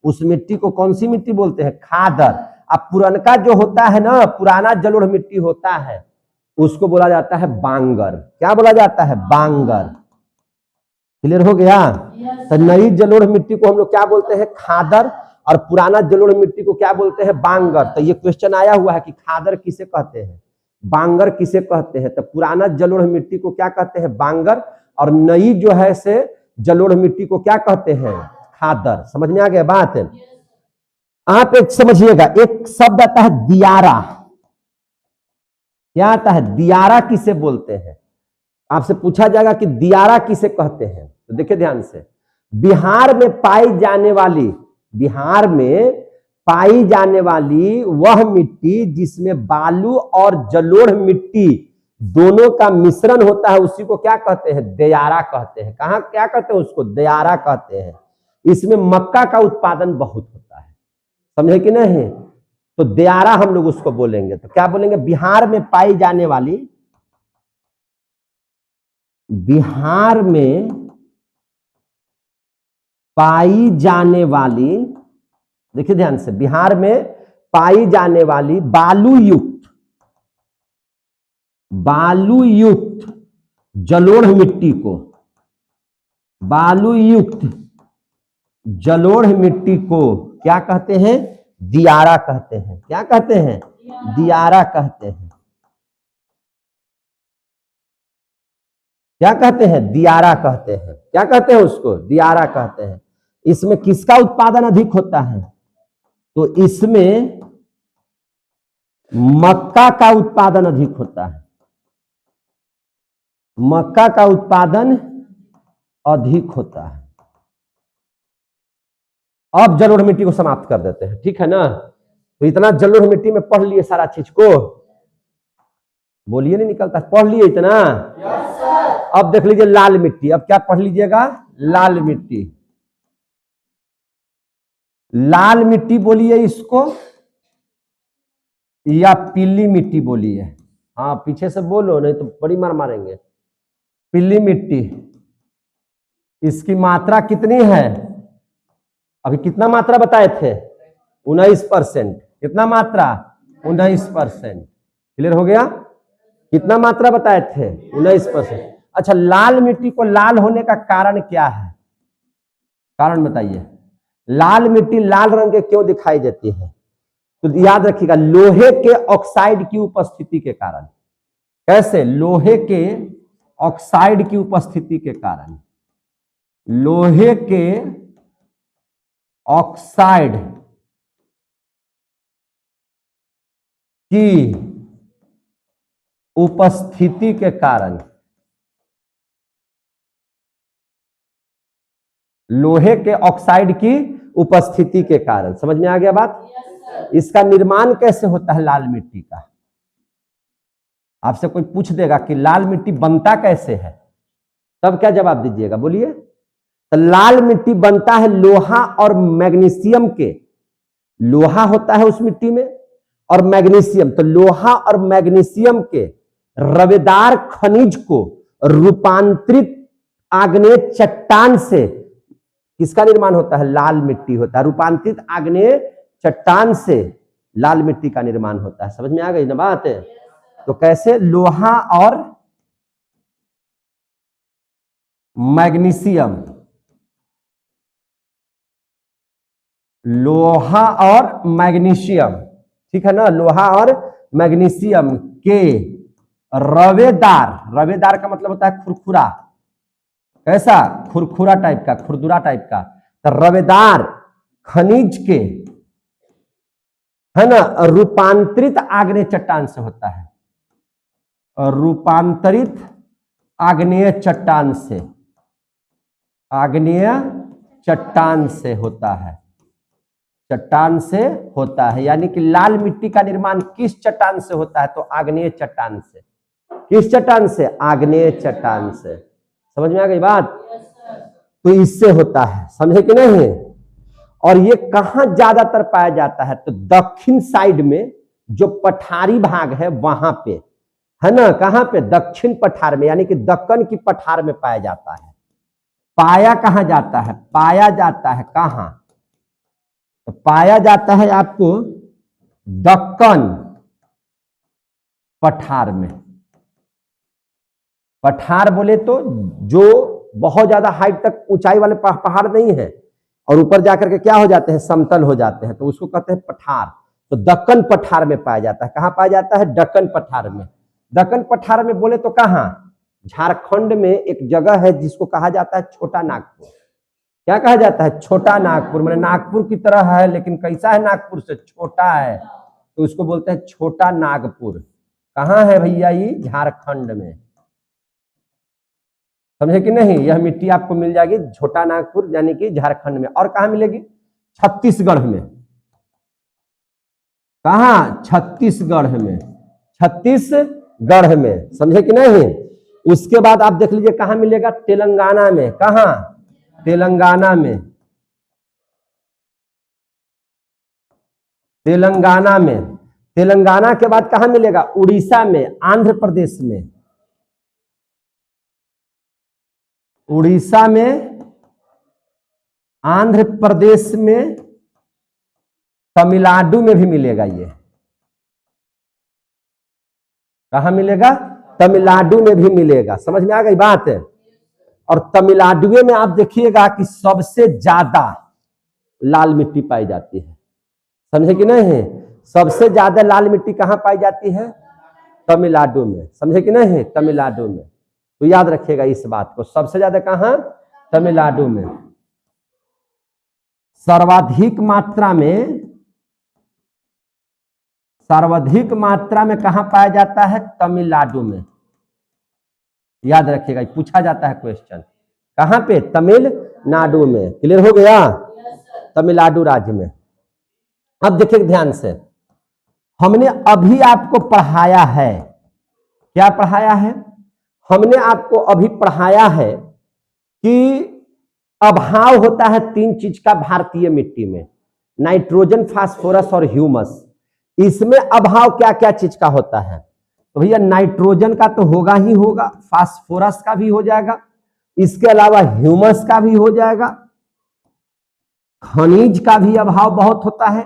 उस मिट्टी को कौन सी मिट्टी बोलते हैं, खादर। अब पुरनका जो होता है ना, पुराना जलोढ़ मिट्टी होता है, उसको बोला जाता है बांगर। क्या बोला जाता है, बांगर। क्लियर हो गया। तो नई जलोढ़ मिट्टी को हम लोग क्या बोलते हैं, खादर, और पुराना जलोढ़ मिट्टी को क्या बोलते हैं, बांगर। तो ये क्वेश्चन आया हुआ है कि खादर किसे कहते हैं, बांगर किसे कहते हैं। तो पुराना जलोढ़ मिट्टी को क्या कहते हैं, बांगर, और नई जो है से जलोढ़ मिट्टी को क्या कहते हैं, खादर। समझ में आ गया बात। आप एक समझिएगा, एक शब्द आता है दियारा। क्या आता है, दियारा किसे बोलते हैं। आपसे पूछा जाएगा कि दियारा किसे कहते हैं, तो देखिए ध्यान से। बिहार में पाई जाने वाली, बिहार में पाई जाने वाली वह मिट्टी जिसमें बालू और जलोढ़ मिट्टी दोनों का मिश्रण होता है, उसी को क्या कहते हैं, दियारा कहते हैं। कहां क्या कहते हैं उसको, दियारा कहते हैं। इसमें मक्का का उत्पादन बहुत होता है। समझे कि नहीं। तो दियारा हम लोग उसको बोलेंगे। तो क्या बोलेंगे, बिहार में पाई जाने वाली, बिहार में पाई जाने वाली, देखिए ध्यान से, बिहार में पाई जाने वाली बालू युक्त जलोढ़ मिट्टी को, बालू युक्त जलोढ़ मिट्टी को क्या कहते हैं, दियारा कहते हैं। क्या कहते हैं, दियारा कहते हैं। क्या कहते हैं, दियारा कहते हैं। क्या कहते हैं उसको, दियारा कहते हैं। इसमें किसका उत्पादन अधिक होता है, तो इसमें मक्का का उत्पादन अधिक होता है। मक्का का उत्पादन अधिक होता है। अब जलोढ़ मिट्टी को समाप्त कर देते हैं, ठीक है ना। तो इतना जलोढ़ मिट्टी में पढ़ लिए सारा चीज को, बोलिए नहीं निकलता, पढ़ लिए इतना। अब देख लीजिए लाल मिट्टी। अब क्या पढ़ लीजिएगा, लाल मिट्टी। लाल मिट्टी बोलिए इसको या पीली मिट्टी बोलिए। हाँ पीछे से बोलो नहीं तो बड़ी मार मारेंगे। पीली मिट्टी, इसकी मात्रा कितनी है? अभी कितना मात्रा बताए थे? 19%। कितना मात्रा? 19%। क्लियर हो गया? कितना मात्रा बताए थे? 19%। अच्छा, लाल मिट्टी को लाल होने का कारण क्या है? कारण बताइए। लाल मिट्टी लाल रंग के क्यों दिखाई देती है? तो याद रखिएगा, लोहे के ऑक्साइड की उपस्थिति के कारण। कैसे? लोहे के ऑक्साइड की उपस्थिति के कारण। लोहे के ऑक्साइड की उपस्थिति के कारण, लोहे के ऑक्साइड की उपस्थिति के कारण। समझ में आ गया बात? इसका निर्माण कैसे होता है लाल मिट्टी का? आपसे कोई पूछ देगा कि लाल मिट्टी बनता कैसे है, तब क्या जवाब दीजिएगा? बोलिए। तो लाल मिट्टी बनता है लोहा और मैग्नीशियम के, लोहा होता है उस मिट्टी में और मैग्नीशियम, तो लोहा और मैग्नीशियम के रवेदार खनिज को रूपांतरित आग्नेय चट्टान से किसका निर्माण होता है? लाल मिट्टी होता है। रूपांतरित आग्नेय चट्टान से लाल मिट्टी का निर्माण होता है। समझ में आ गई ना बात? तो कैसे? लोहा और मैग्नीशियम, लोहा और मैग्नीशियम, ठीक है ना, लोहा और मैग्नीशियम के रवेदार, रवेदार का मतलब होता है खुरखुरा, कैसा? खुरखुरा टाइप का, खुरदुरा टाइप का। तो रवेदार खनिज के, है ना, रूपांतरित आग्नेय चट्टान से होता है, रूपांतरित आग्नेय चट्टान से, आग्नेय चट्टान से होता है, चट्टान से होता है। यानी कि लाल मिट्टी का निर्माण किस चट्टान से होता है? तो आग्नेय चट्टान से। किस चट्टान से? आग्नेय चट्टान से। समझ में आ गई बात? तो इससे होता है, समझे कि नहीं? और ये कहां ज्यादातर पाया जाता है? तो दक्षिण साइड में जो पठारी भाग है वहां पे, है ना, कहां पे? दक्षिण पठार में, यानी कि दक्कन की पठार में पाया जाता है। पाया कहां जाता है? पाया जाता है कहां? तो पाया जाता है आपको दक्कन पठार में। पठार बोले तो जो बहुत ज्यादा हाइट तक ऊंचाई वाले पहाड़ नहीं है और ऊपर जाकर के क्या हो जाते हैं? समतल हो जाते हैं, तो उसको कहते हैं पठार। तो दक्कन पठार में पाया जाता है। कहां पाया जाता है? दक्कन पठार में। दक्कन पठार में बोले तो कहां? झारखंड में एक जगह है जिसको कहा जाता है छोटा नागपुर। क्या कहा जाता है? छोटा नागपुर। मैंने नागपुर की तरह है लेकिन कैसा है? नागपुर से छोटा है, तो उसको बोलते हैं छोटा नागपुर। कहां है भैया? ये झारखंड में। समझे कि नहीं? यह मिट्टी आपको मिल जाएगी छोटा नागपुर यानी कि झारखंड में। और कहां मिलेगी? छत्तीसगढ़ में। कहां? छत्तीसगढ़ में। छत्तीसगढ़ में, समझे कि नहीं? उसके बाद आप देख लीजिए कहां मिलेगा? तेलंगाना में। कहां? तेलंगाना में। तेलंगाना में। तेलंगाना के बाद कहां मिलेगा? उड़ीसा में, आंध्र प्रदेश में। उड़ीसा में, आंध्र प्रदेश में, तमिलनाडु में भी मिलेगा। ये कहां मिलेगा? तमिलनाडु में भी मिलेगा। समझ में आ गई बात? और तमिलनाडु में आप देखिएगा कि सबसे ज्यादा लाल मिट्टी पाई जाती है। समझे कि नहीं? सबसे ज्यादा लाल मिट्टी कहां पाई जाती है? तमिलनाडु में। समझे कि नहीं? तमिलनाडु में। तो याद रखिएगा इस बात को, सबसे ज्यादा कहां? तमिलनाडु में। सर्वाधिक मात्रा में, सर्वाधिक मात्रा में कहां पाया जाता है? तमिलनाडु में। याद रखिएगा, पूछा जाता है क्वेश्चन। कहां पे? तमिलनाडु में। क्लियर हो गया? तमिलनाडु राज्य में। अब देखिए ध्यान से, हमने अभी आपको पढ़ाया है, क्या पढ़ाया है? हमने आपको अभी पढ़ाया है कि अभाव होता है तीन चीज का भारतीय मिट्टी में। नाइट्रोजन, फास्फोरस और ह्यूमस। इसमें अभाव क्या क्या चीज का होता है? तो भैया नाइट्रोजन का तो होगा ही होगा, फास्फोरस का भी हो जाएगा, इसके अलावा ह्यूमस का भी हो जाएगा, खनिज का भी अभाव बहुत होता है,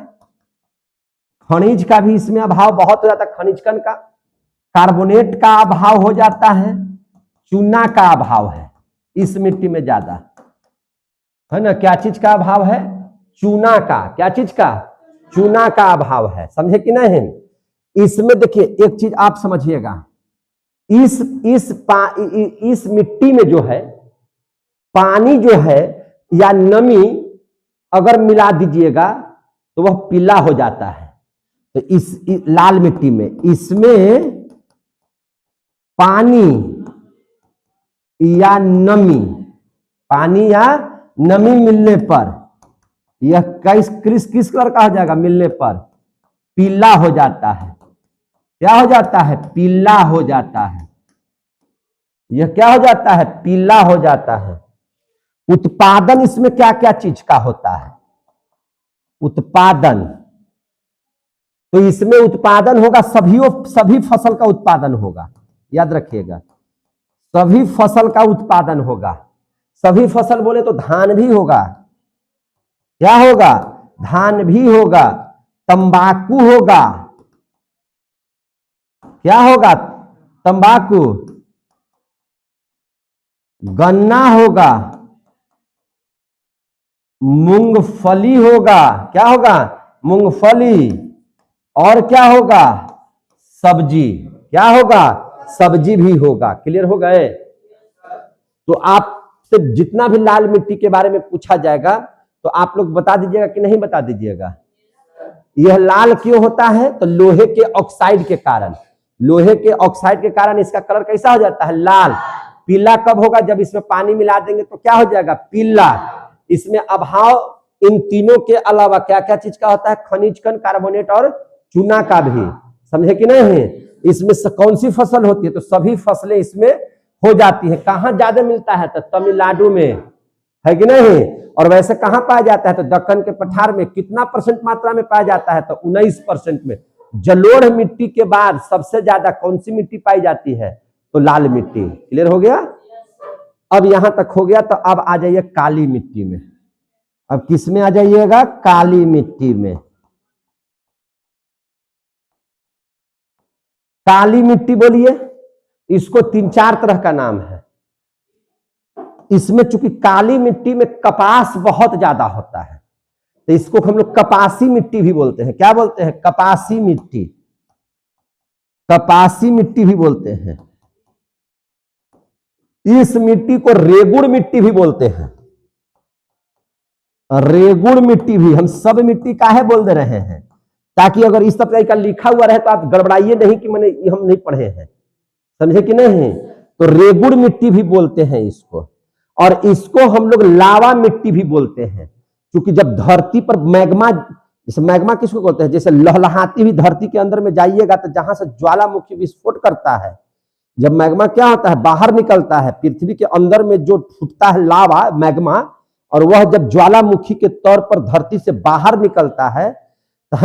खनिज का भी इसमें अभाव बहुत हो जाता है, खनिज कण का, कार्बोनेट का अभाव हो जाता है, चूना का अभाव है इस मिट्टी में ज्यादा, है ना। क्या चीज का अभाव है? चूना का। क्या चीज का? चूना का अभाव है, समझे कि नहीं? इसमें देखिए एक चीज आप समझिएगा, इस मिट्टी में जो है पानी जो है या नमी अगर मिला दीजिएगा तो वह पीला हो जाता है। तो इस लाल मिट्टी में इसमें पानी या नमी मिलने पर यह किस कलर का हो जाएगा? मिलने पर पीला हो जाता है। क्या हो जाता है? पीला हो जाता है। यह क्या हो जाता है? पीला हो जाता है। उत्पादन इसमें क्या क्या चीज का होता है? उत्पादन, तो इसमें उत्पादन होगा, सभी फसल का उत्पादन होगा, याद रखिएगा, सभी फसल का उत्पादन होगा। सभी फसल बोले तो धान भी होगा। क्या होगा? धान भी होगा, तंबाकू होगा। क्या होगा? तंबाकू, गन्ना होगा, मूंगफली होगा। क्या होगा? मूंगफली। और क्या होगा? सब्जी। क्या होगा? सब्जी भी होगा। क्लियर हो गए? तो आपसे जितना भी लाल मिट्टी के बारे में पूछा जाएगा तो आप लोग बता दीजिएगा कि नहीं बता दीजिएगा। यह लाल क्यों होता है? तो लोहे के ऑक्साइड के कारण, लोहे के ऑक्साइड के कारण इसका कलर कैसा हो जाता है? लाल। पीला कब होगा? जब इसमें पानी मिला देंगे तो क्या हो जाएगा? पीला। इसमें अभाव इन तीनों के अलावा क्या क्या चीज का होता है? खनिज कण, कार्बोनेट और चूना का भी। समझे कि नहीं? इसमें कौन सी फसल होती है? तो सभी फसलें इसमें हो जाती है। कहां ज्यादा मिलता है? तो तमिलनाडु में, है कि नहीं? और वैसे कहां पाया जाता है? तो दक्कन के पठार में। कितना परसेंट मात्रा में पाया जाता है? तो 19% में। जलोढ़ मिट्टी के बाद सबसे ज्यादा कौन सी मिट्टी पाई जाती है? तो लाल मिट्टी। क्लियर हो गया? अब यहां तक हो गया, तो अब आ जाइए काली मिट्टी में। अब किस में आ जाइएगा? काली मिट्टी में। काली मिट्टी बोलिए, इसको 3-4 तरह का नाम है। इसमें चूंकि काली मिट्टी में कपास बहुत ज्यादा होता है तो इसको हम लोग कपासी मिट्टी भी बोलते हैं। क्या बोलते हैं? कपासी मिट्टी। कपासी मिट्टी भी बोलते हैं। इस मिट्टी को रेगुड़ मिट्टी भी बोलते हैं। रेगुड़ मिट्टी भी। हम सब मिट्टी काहे बोल दे रहे हैं? ताकि अगर इस तरह का लिखा हुआ रहे तो आप गड़बड़ाइए नहीं कि मैंने हम नहीं पढ़े हैं। समझे कि नहीं? तो रेगुड़ मिट्टी भी बोलते हैं इसको। और इसको हम लोग लावा मिट्टी भी बोलते हैं, क्योंकि जब धरती पर मैग्मा, जैसे मैग्मा किसको बोलते हैं? जैसे लहलहाती हुई धरती के अंदर में जाइएगा तो जहां से ज्वालामुखी विस्फोट करता है, जब मैग्मा क्या होता है? बाहर निकलता है। पृथ्वी के अंदर में जो फूटता है लावा, मैग्मा, और वह जब ज्वालामुखी के तौर पर धरती से बाहर निकलता है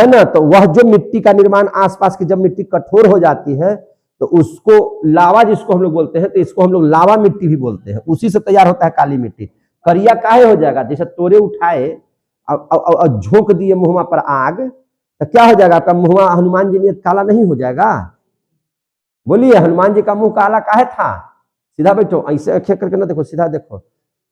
ना, तो वह जो मिट्टी का निर्माण आसपास की, जब मिट्टी कठोर हो जाती है तो उसको लावा जिसको हम लोग बोलते हैं, तो इसको हम लोग लावा मिट्टी भी बोलते हैं। उसी से तैयार होता है काली मिट्टी। करिया काहे हो जाएगा? जैसे तोरे उठाए और झोंक दिए मुहमा पर आग, तो क्या हो जाएगा? आपका मुहमा हनुमान जी ने काला नहीं हो जाएगा? बोलिए, हनुमान जी का मुंह काला काहे था? सीधा बैठो, ऐसे अखे करके ना देखो, सीधा देखो,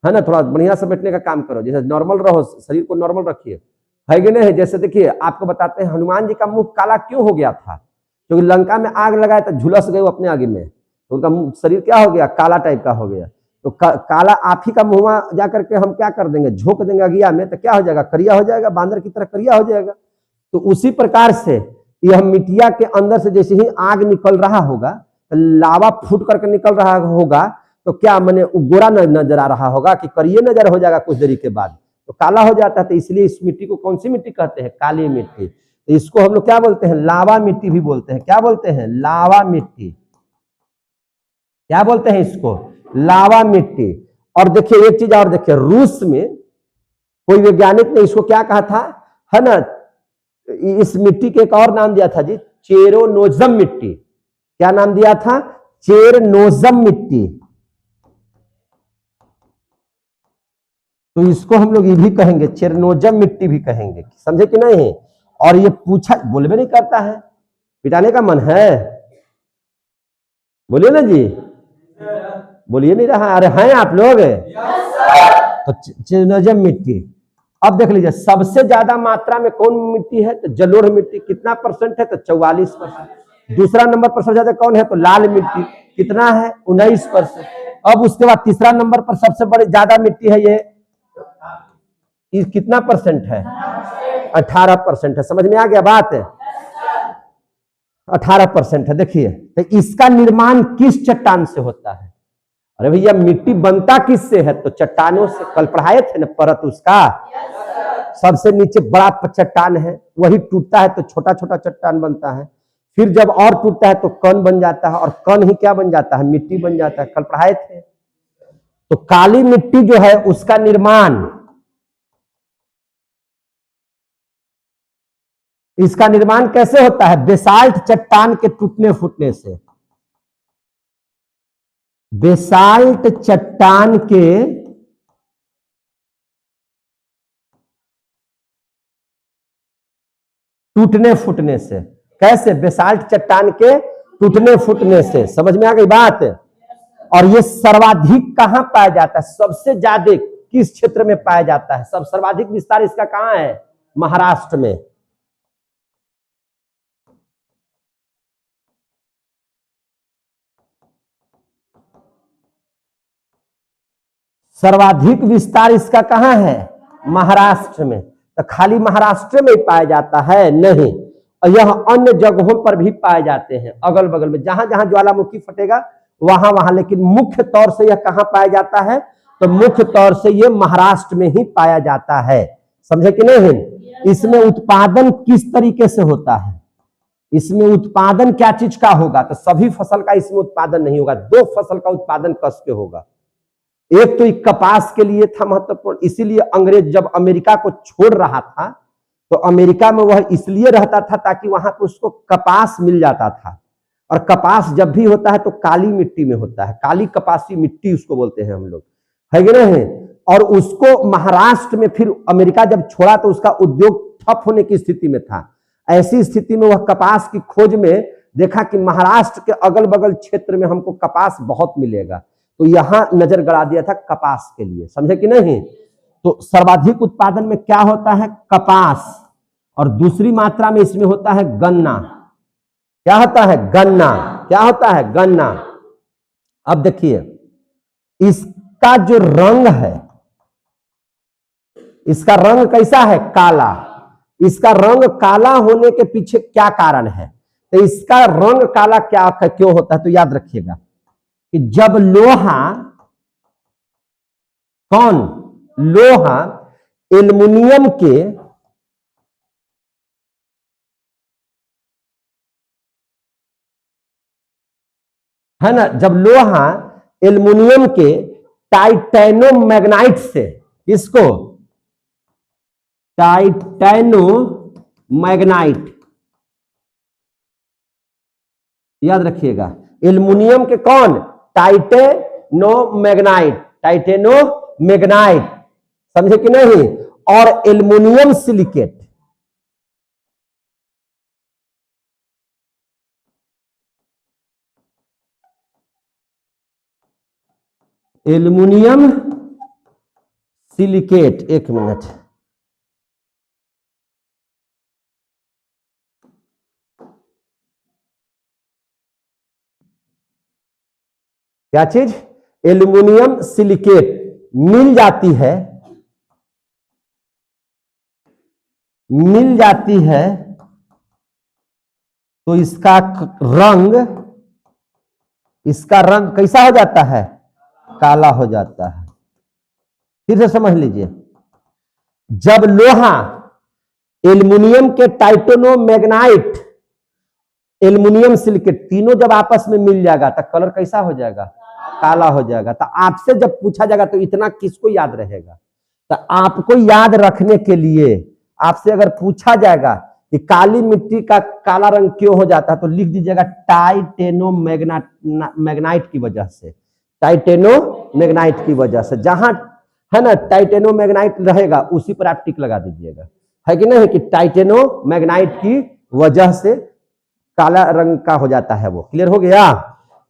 है ना। थोड़ा बढ़िया से बैठने का काम करो, जैसे नॉर्मल रहो, शरीर को नॉर्मल रखिए, है कि नहीं? जैसे देखिए, आपको बताते हैं हनुमान जी का मुंह काला क्यों हो गया था? क्योंकि लंका में आग लगाया तो झुलस गए अपने आगे में, तो उनका शरीर क्या हो गया? काला टाइप का हो गया। तो काला आप ही का मुंह जाकर के हम क्या कर देंगे? झोंक देंगे अगिया में, तो क्या हो जाएगा? करिया हो जाएगा, बांदर की तरह करिया हो जाएगा। तो उसी प्रकार से यह मिट्टिया के अंदर से जैसे ही आग निकल रहा होगा, लावा फूट करके निकल रहा होगा, तो क्या मैंने गोरा नजर आ रहा होगा कि करिए नजर हो जाएगा कुछ देरी के बाद, तो काला हो जाता है। तो इसलिए इस मिट्टी को कौन सी मिट्टी कहते हैं? काली मिट्टी। तो इसको हम लोग क्या बोलते हैं? लावा मिट्टी भी बोलते हैं। क्या बोलते हैं? लावा मिट्टी। क्या बोलते हैं इसको? लावा मिट्टी। और देखिए एक चीज और देखिए, रूस में कोई वैज्ञानिक ने इसको क्या कहा था? है ना। इस मिट्टी के एक और नाम दिया था जी, चेरोनोजम मिट्टी। क्या नाम दिया था? चेरनोजम मिट्टी। तो इसको हम लोग ये भी कहेंगे, चेरनोजम मिट्टी भी कहेंगे, समझे कि नहीं। और ये पूछा, बोलबे नहीं करता है, पिटाने का मन है, बोलिए ना जी, बोलिए नहीं रहा, अरे हैं आप लोग। तो चेरनोजम मिट्टी। अब देख लीजिए सबसे ज्यादा मात्रा में कौन मिट्टी है? तो जलोढ़ मिट्टी। कितना परसेंट है? तो 44%। दूसरा नंबर पर सबसे ज्यादा कौन है? तो लाल मिट्टी। कितना है? 19%। अब उसके बाद तीसरा नंबर पर सबसे बड़ी ज्यादा मिट्टी है, ये कितना परसेंट है? 18% है। समझ में आ गया बात? 18% है। देखिए तो इसका निर्माण किस चट्टान से होता है? अरे भैया मिट्टी बनता किससे है? तो चट्टानों से। कल पढ़ाए थे ना परत उसका। सबसे नीचे बड़ा चट्टान है, वही टूटता है तो छोटा छोटा चट्टान बनता है, फिर जब और टूटता है तो कण बन जाता है, और कण ही क्या बन जाता है? मिट्टी बन जाता है। कल पढ़ाए थे। तो काली मिट्टी जो है उसका निर्माण, इसका निर्माण कैसे होता है? बेसाल्ट चट्टान के टूटने फूटने से। बेसाल्ट चट्टान के टूटने फूटने से। कैसे? बेसाल्ट चट्टान के टूटने फूटने से। समझ में आ गई बात? और ये सर्वाधिक कहां पाया जाता है? सबसे ज्यादा किस क्षेत्र में पाया जाता है? सब सर्वाधिक विस्तार इसका कहां है? महाराष्ट्र में। सर्वाधिक विस्तार इसका कहां है? महाराष्ट्र में। तो खाली महाराष्ट्र में ही पाया जाता है? नहीं, यह अन्य जगहों पर भी पाए जाते हैं, अगल बगल में जहां जहां ज्वालामुखी फटेगा वहां वहां। लेकिन मुख्य तौर से यह कहां पाया जाता है? तो मुख्य तौर से यह महाराष्ट्र में ही पाया जाता है। समझे कि नहीं? इसमें उत्पादन किस तरीके से होता है? इसमें उत्पादन क्या चीज का होगा? तो सभी फसल का इसमें उत्पादन नहीं होगा, दो फसल का उत्पादन कस के होगा। एक तो कपास के लिए था महत्वपूर्ण, इसीलिए अंग्रेज जब अमेरिका को छोड़ रहा था तो अमेरिका में वह इसलिए रहता था ताकि वहां पर उसको कपास मिल जाता था। और कपास जब भी होता है तो काली मिट्टी में होता है, काली कपासी मिट्टी उसको बोलते हैं हम लोग, है कि नहीं। और उसको महाराष्ट्र में फिर अमेरिका जब छोड़ा तो उसका उद्योग ठप होने की स्थिति में था। ऐसी स्थिति में वह कपास की खोज में देखा कि महाराष्ट्र के अगल बगल क्षेत्र में हमको कपास बहुत मिलेगा, तो यहां नजर गड़ा दिया था कपास के लिए। समझे कि नहीं? तो सर्वाधिक उत्पादन में क्या होता है? कपास। और दूसरी मात्रा में इसमें होता है गन्ना। क्या होता है? गन्ना। क्या होता है? गन्ना। अब देखिए इसका जो रंग है, इसका रंग कैसा है? काला। इसका रंग काला होने के पीछे क्या कारण है? तो इसका रंग काला क्या क्यों होता है? तो याद रखिएगा कि जब लोहा, कौन? लोहा एल्युमिनियम के है ना, जब लोहा एल्युमिनियम के टाइटेनोमैग्नाइट से, किसको? टाइटेनोमैग्नाइट, याद रखिएगा एल्युमिनियम के कौन? टाइटेनोमैग्नाइट, टाइटेनोमैग्नाइट। समझे कि नहीं? और एल्युमिनियम सिलिकेट, एल्युमिनियम सिलिकेट। एक मिनट, क्या चीज? एल्युमिनियम सिलिकेट मिल जाती है, मिल जाती है तो इसका रंग, इसका रंग कैसा हो जाता है? काला हो जाता है। फिर से समझ लीजिए, जब लोहा एल्युमिनियम के टाइटेनोमैग्नाइट, एल्युमिनियम सिलिकेट तीनों जब आपस में मिल जाएगा तो कलर कैसा हो जाएगा? काला हो जाएगा। तो आपसे जब पूछा जाएगा तो इतना किसको याद रहेगा? तो आपको याद रखने के लिए आपसे अगर पूछा जाएगा कि काली मिट्टी का काला रंग क्यों हो जाता है तो लिख दीजिएगा टाइटेनोमैग्नाइट की वजह से, टाइटेनोमैग्नाइट की वजह से। जहां है ना टाइटेनोमैग्नाइट रहेगा उसी पर आप टिक लगा दीजिएगा, है कि नहीं, कि टाइटेनोमैग्नाइट की वजह से काला रंग का हो जाता है वो। क्लियर हो गया?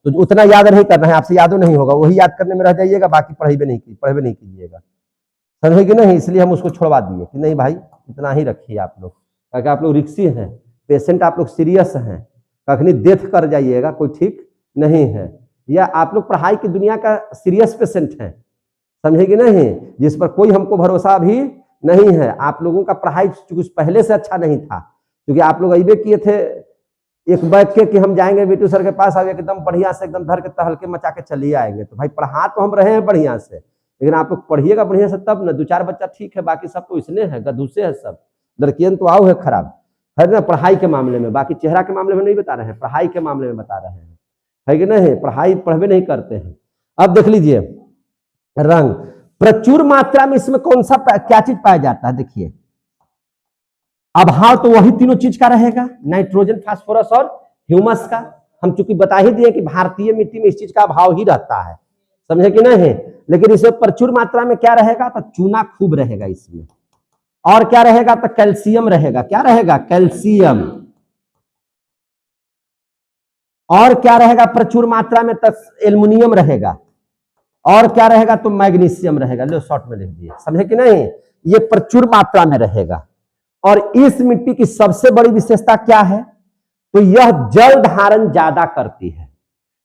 तो उतना याद नहीं करना है आपसे, याद नहीं होगा, वही याद करने में रह जाइएगा, बाकी पढ़े भी नहीं कीजिएगा, समझे कि नहीं। इसलिए हम उसको छोड़वा दिए कि नहीं भाई इतना ही रखिए आप लोग, ताकि आप लोग रिक्सी हैं, पेशेंट आप लोग सीरियस हैं, कखनी डेथ कर जाइएगा, कोई ठीक नहीं है। या आप लोग पढ़ाई की दुनिया का सीरियस पेशेंट हैं, समझे कि नहीं, जिस पर कोई हमको भरोसा भी नहीं है। आप लोगों का पढ़ाई कुछ पहले से अच्छा नहीं था, क्योंकि आप लोग अइबे किए थे एक बैठ के कि हम जाएंगे बीटू सर के पास, अब एकदम बढ़िया से एकदम धर के तहलके मचा के चलिए आएंगे। तो भाई पढ़ा तो हम रहे हैं बढ़िया से, लेकिन आप लोग पढ़िएगा बढ़िया से तब ना। 2-4 बच्चा ठीक है, बाकी सब तो इसने है, गधूसे है सब, लड़कियन तो आओ है खराब, है ना, पढ़ाई के मामले में। बाकी चेहरा के मामले में नहीं बता रहे हैं, पढ़ाई के मामले में बता रहे हैं, है कि नहीं। पढ़ाई पढ़वे नहीं करते हैं। अब देख लीजिए रंग, प्रचुर मात्रा में इसमें कौन सा क्या चीज पाया जाता है, देखिए अभाव तो वही तीनों चीज का रहेगा, नाइट्रोजन, फास्फोरस और ह्यूमस का। हम चूंकि बता ही दिए कि भारतीय मिट्टी में इस चीज का अभाव ही रहता है, समझे कि नहीं। लेकिन इसमें प्रचुर मात्रा में क्या रहेगा, तो चूना खूब रहेगा इसमें। और क्या रहेगा, तो कैल्शियम रहेगा। क्या रहेगा, कैल्शियम। और क्या रहेगा प्रचुर मात्रा में, तो एल्युमिनियम रहेगा। और क्या रहेगा, तो मैग्नीशियम रहेगा। लो शॉर्ट में लिख दिए, समझे कि नहीं। ये प्रचुर मात्रा में रहेगा। और इस मिट्टी की सबसे बड़ी विशेषता क्या है, तो यह जल धारण ज्यादा करती है,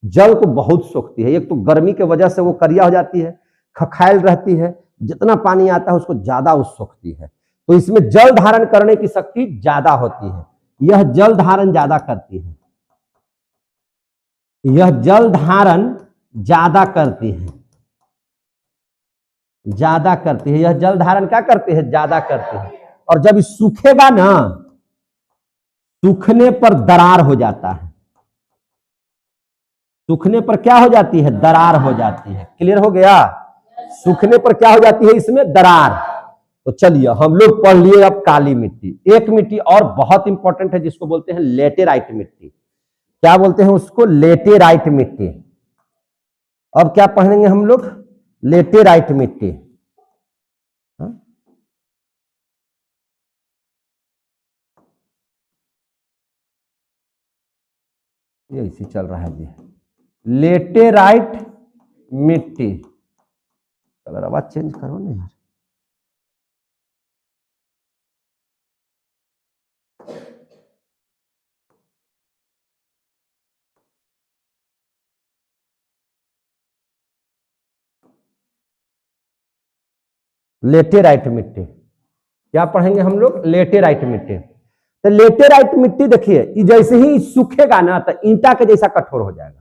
जल को बहुत सोखती है। एक तो गर्मी की वजह से वो करिया हो जाती है, खखायल रहती है, जितना पानी आता है उसको ज्यादा वो सोखती है। तो इसमें जल धारण करने की शक्ति ज्यादा होती है, यह जल धारण ज्यादा करती है, यह जल धारण ज्यादा करती है, ज्यादा करती है। यह जल धारण क्या करती है, ज्यादा करती है। और जब सूखेगा ना, सूखने पर दरार हो जाता है, सूखने पर क्या हो जाती है, दरार हो जाती है। क्लियर हो गया, सूखने पर क्या हो जाती है, इसमें दरार। तो चलिए हम लोग पढ़ लिए अब काली मिट्टी। एक मिट्टी और बहुत इंपॉर्टेंट है जिसको बोलते हैं लेटेराइट मिट्टी। क्या बोलते हैं उसको, लेटेराइट मिट्टी। अब क्या पढ़ेंगे हम लोग, लेटेराइट मिट्टी। ये इसी चल रहा है जी, लेटेराइट मिट्टी। अगर आवाज चेंज करो ना यार। लेटेराइट मिट्टी क्या पढ़ेंगे हम लोग, लेटेराइट मिट्टी। तो लेटेराइट मिट्टी देखिए, जैसे ही सूखेगा ना तो ईंटा के जैसा कठोर हो जाएगा।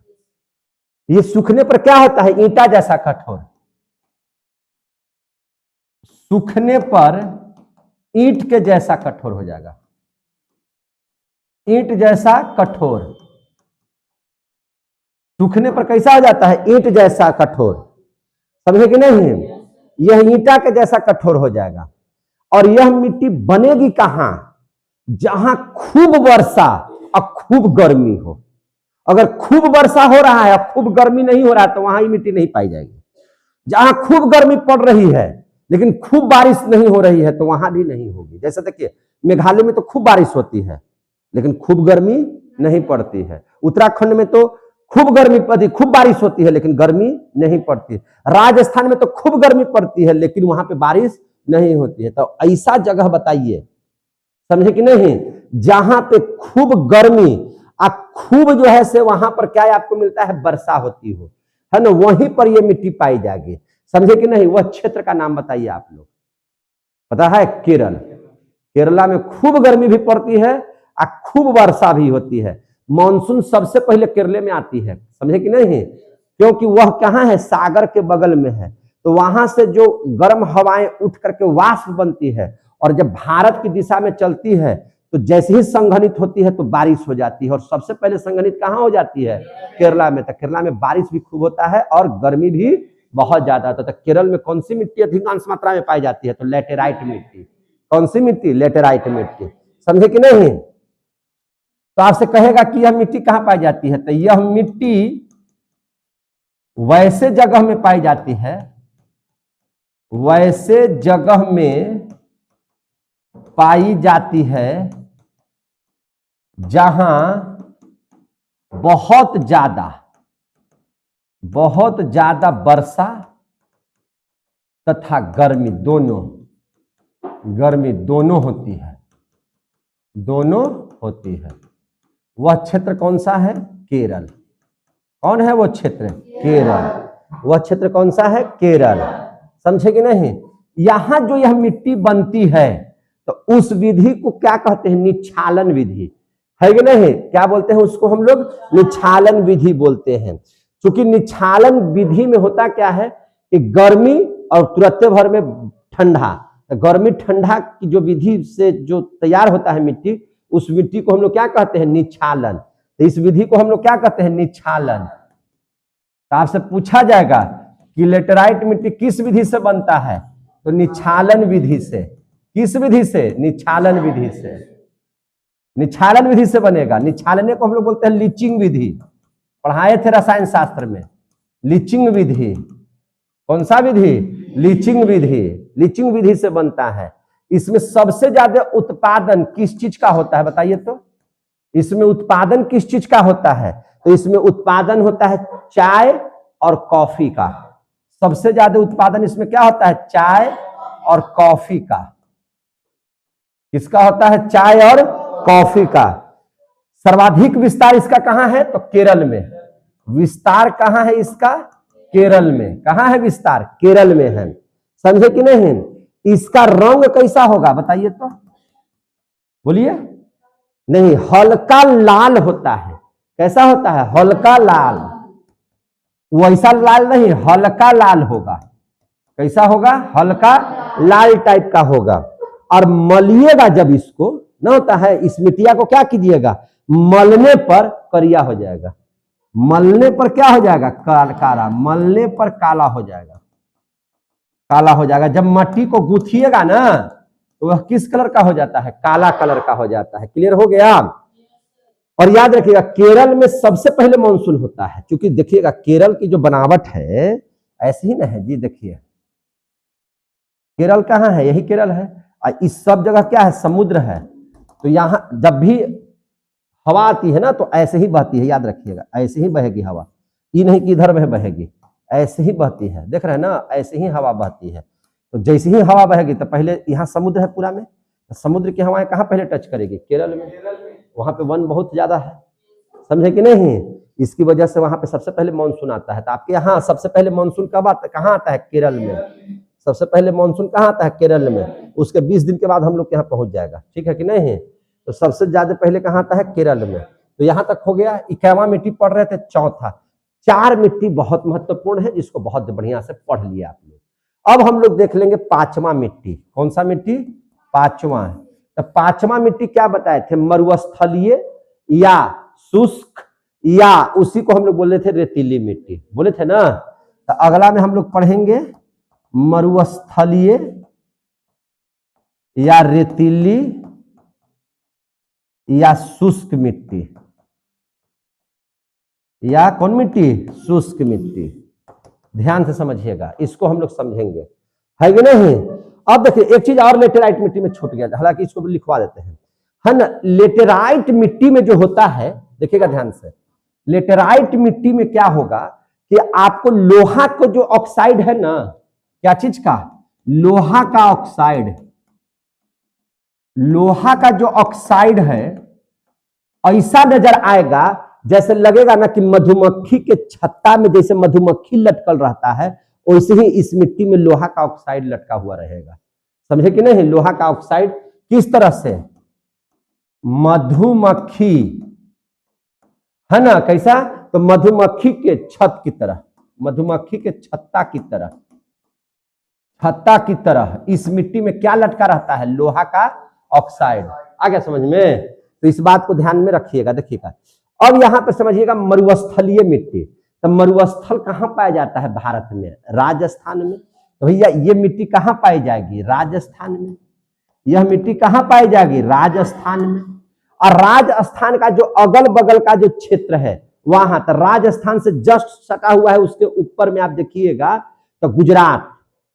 ये सूखने पर क्या होता है, ईंटा जैसा कठोर। सूखने पर ईंट के जैसा कठोर हो जाएगा, ईंट जैसा कठोर। सूखने पर कैसा हो जाता है, ईंट जैसा कठोर, समझे कि नहीं। यह ईंटा के जैसा कठोर हो जाएगा। और यह मिट्टी बनेगी कहां, जहां खूब वर्षा और खूब गर्मी हो। अगर खूब वर्षा हो रहा है और खूब गर्मी नहीं हो रहा है तो वहां ये मिट्टी नहीं पाई जाएगी। जहां खूब गर्मी पड़ रही है लेकिन खूब बारिश नहीं हो रही है तो वहां भी नहीं होगी। जैसे देखिए मेघालय में तो खूब बारिश होती है लेकिन खूब गर्मी नहीं पड़ती है। उत्तराखंड में तो खूब गर्मी पड़ती, खूब बारिश होती है लेकिन गर्मी नहीं पड़ती। राजस्थान में तो खूब गर्मी पड़ती है लेकिन वहां पे बारिश नहीं होती है। तो ऐसा जगह बताइए, समझे कि नहीं, जहां पे खूब गर्मी और खूब जो है से वहां पर क्या आपको मिलता है, वर्षा होती हो, है ना, वहीं पर ये मिट्टी पाई जाएगी। समझे कि नहीं। वह क्षेत्र का नाम बताइए आप लोग। पता है, केरल। केरला में खूब गर्मी भी पड़ती है और खूब वर्षा भी होती है। मानसून सबसे पहले केरले में आती है, समझे कि नहीं, क्योंकि वह कहां है, सागर के बगल में है। तो वहां से जो गर्म हवाएं उठ करके वाष्प बनती है और जब भारत की दिशा में चलती है तो जैसे ही संघनित होती है तो बारिश हो जाती है। और सबसे पहले संघनित कहां हो जाती है, केरला में। तो केरला में बारिश भी खूब होता है और गर्मी भी बहुत ज्यादा होता है। तो केरल में कौन सी मिट्टी अधिकांश मात्रा में पाई जाती है, तो लेटेराइट मिट्टी। कौन सी मिट्टी? लेटेराइट मिट्टी। समझे कि नहीं? तो आपसे कहेगा कि यह मिट्टी कहां पाई जाती है, तो यह मिट्टी वैसे जगह में पाई जाती है, वैसे जगह में पाई जाती है जहां बहुत ज्यादा वर्षा तथा गर्मी दोनों होती है, वह क्षेत्र कौन सा है? केरल। कौन है वो क्षेत्र? केरल। वह क्षेत्र कौन सा है? केरल। समझे कि नहीं? यहां जो यह मिट्टी बनती है तो उस विधि को क्या कहते हैं? निच्छालन विधि, है कि नहीं? क्या बोलते हैं उसको हम लोग? निच्छालन विधि बोलते हैं। क्योंकि निच्छालन विधि में होता क्या है कि गर्मी और तुरंत भर में ठंडा, गर्मी ठंडा की जो विधि से जो तैयार होता है मिट्टी, उस मिट्टी को हम लोग क्या कहते हैं? निच्छालन। तो इस विधि को हम लोग क्या कहते हैं? निच्छालन। तो आपसे पूछा जाएगा कि लेटेराइट मिट्टी किस विधि से बनता है, तो निच्छालन विधि से। किस विधि से? निच्छालन विधि से। निच्छालन विधि से बनेगा। निच्छालने को हम लोग बोलते हैं लीचिंग विधि, पढ़ाए थे रसायन शास्त्र में। लीचिंग विधि, कौन सा विधि? लीचिंग विधि। लीचिंग विधि से बनता है। इसमें सबसे ज्यादा उत्पादन किस चीज का होता है बताइए तो? इसमें उत्पादन किस चीज का होता है? तो इसमें उत्पादन होता है चाय और कॉफी का। सबसे ज्यादा उत्पादन इसमें क्या होता है? चाय और कॉफी का। किसका होता है? चाय और कॉफी का। सर्वाधिक विस्तार इसका कहां है? तो केरल में। विस्तार कहां है इसका? केरल में। कहां है विस्तार? केरल में है। समझे कि नहीं? इसका रंग कैसा होगा बताइए तो? बोलिए। नहीं, हल्का लाल होता है। कैसा होता है? हल्का लाल। वैसा लाल नहीं, हल्का लाल होगा। कैसा होगा? हल्का लाल टाइप का होगा। और मलिएगा जब इसको, ना होता है, इस मिट्टिया को क्या कीजिएगा? मलने पर करिया हो जाएगा। मलने पर क्या हो जाएगा? काला। मलने पर काला हो जाएगा। काला हो जाएगा। जब मट्टी को गूंथिएगा ना तो वह किस कलर का हो जाता है? काला कलर का हो जाता है। क्लियर हो गया? और याद रखिएगा केरल में सबसे पहले मानसून होता है। क्योंकि देखिएगा केरल की जो बनावट है ऐसे ही ना है जी। देखिए केरल कहाँ है? यही केरल है। और इस सब जगह क्या है? समुद्र है। तो यहां जब भी हवा आती है ना तो ऐसे ही बहती है। याद रखिएगा, ऐसे ही बहेगी हवा। ये नहीं कि इधर में बहेगी, ऐसे ही बहती है। देख रहे हैं ना, ऐसे ही हवा बहती है। तो जैसे ही हवा बहेगी तो पहले यहाँ समुद्र है पूरा में, तो समुद्र की हवाएं कहाँ पहले टच करेगी? केरल में। वहां पे वन बहुत ज्यादा है। समझे कि नहीं? इसकी वजह से वहां पे सबसे पहले मानसून आता है। तो आपके यहाँ सबसे पहले मानसून कब आता है? कहाँ आता है? केरल में। सबसे पहले मानसून कहाँ आता है? केरल में। उसके 20 दिन के बाद हम लोग के यहाँ पहुंच जाएगा। ठीक है कि नहीं? तो सबसे ज्यादा पहले कहाँ आता है? केरल में। तो यहाँ तक हो गया। 21वां मिट्टी पढ़ रहे थे। चौथा, 4 मिट्टी बहुत महत्वपूर्ण है जिसको बहुत बढ़िया से पढ़ लिया आप लोग। अब हम लोग देख लेंगे 5वां मिट्टी। कौन सा मिट्टी? 5वां। तो 5वां मिट्टी क्या बताए थे? मरुस्थलीय या शुष्क, या उसी को हम लोग बोले थे रेतीली मिट्टी, बोले थे ना। तो अगला में हम लोग पढ़ेंगे मरुस्थलीय या रेतीली या शुष्क मिट्टी। या कौन मिट्टी? शुष्क मिट्टी। ध्यान से समझिएगा, इसको हम लोग समझेंगे, है कि नहीं? अब देखिए एक चीज और लेटेराइट मिट्टी में छूट गया, हालांकि इसको भी लिखवा देते हैं, है ना। लेटेराइट मिट्टी में जो होता है, देखिएगा ध्यान से, लेटेराइट मिट्टी में क्या होगा कि आपको लोहा को जो ऑक्साइड है ना, क्या चीज का? लोहा का ऑक्साइड। लोहा का जो ऑक्साइड है ऐसा नजर आएगा जैसे लगेगा ना कि मधुमक्खी के छत्ता में जैसे मधुमक्खी लटकल रहता है, वैसे ही इस मिट्टी में लोहा का ऑक्साइड लटका हुआ रहेगा। समझे कि नहीं? लोहा का ऑक्साइड किस तरह से? मधुमक्खी, है ना। कैसा? तो मधुमक्खी के छत की तरह, मधुमक्खी के छत्ता की तरह, छत्ता की तरह इस मिट्टी में क्या लटका रहता है? लोहा का ऑक्साइड। आ गया समझ में? तो इस बात को ध्यान में रखिएगा। देखिएगा अब यहां पर समझिएगा मरुस्थलीय मिट्टी। तो मरुस्थल कहां पाया जाता है? भारत में, राजस्थान में। तो भैया ये मिट्टी कहां पाई जाएगी? राजस्थान में। यह मिट्टी कहाँ पाई जाएगी? राजस्थान में। और राजस्थान का जो अगल बगल का जो क्षेत्र है वहां, तो राजस्थान से जस्ट सटा हुआ है, उसके ऊपर में आप देखिएगा तो गुजरात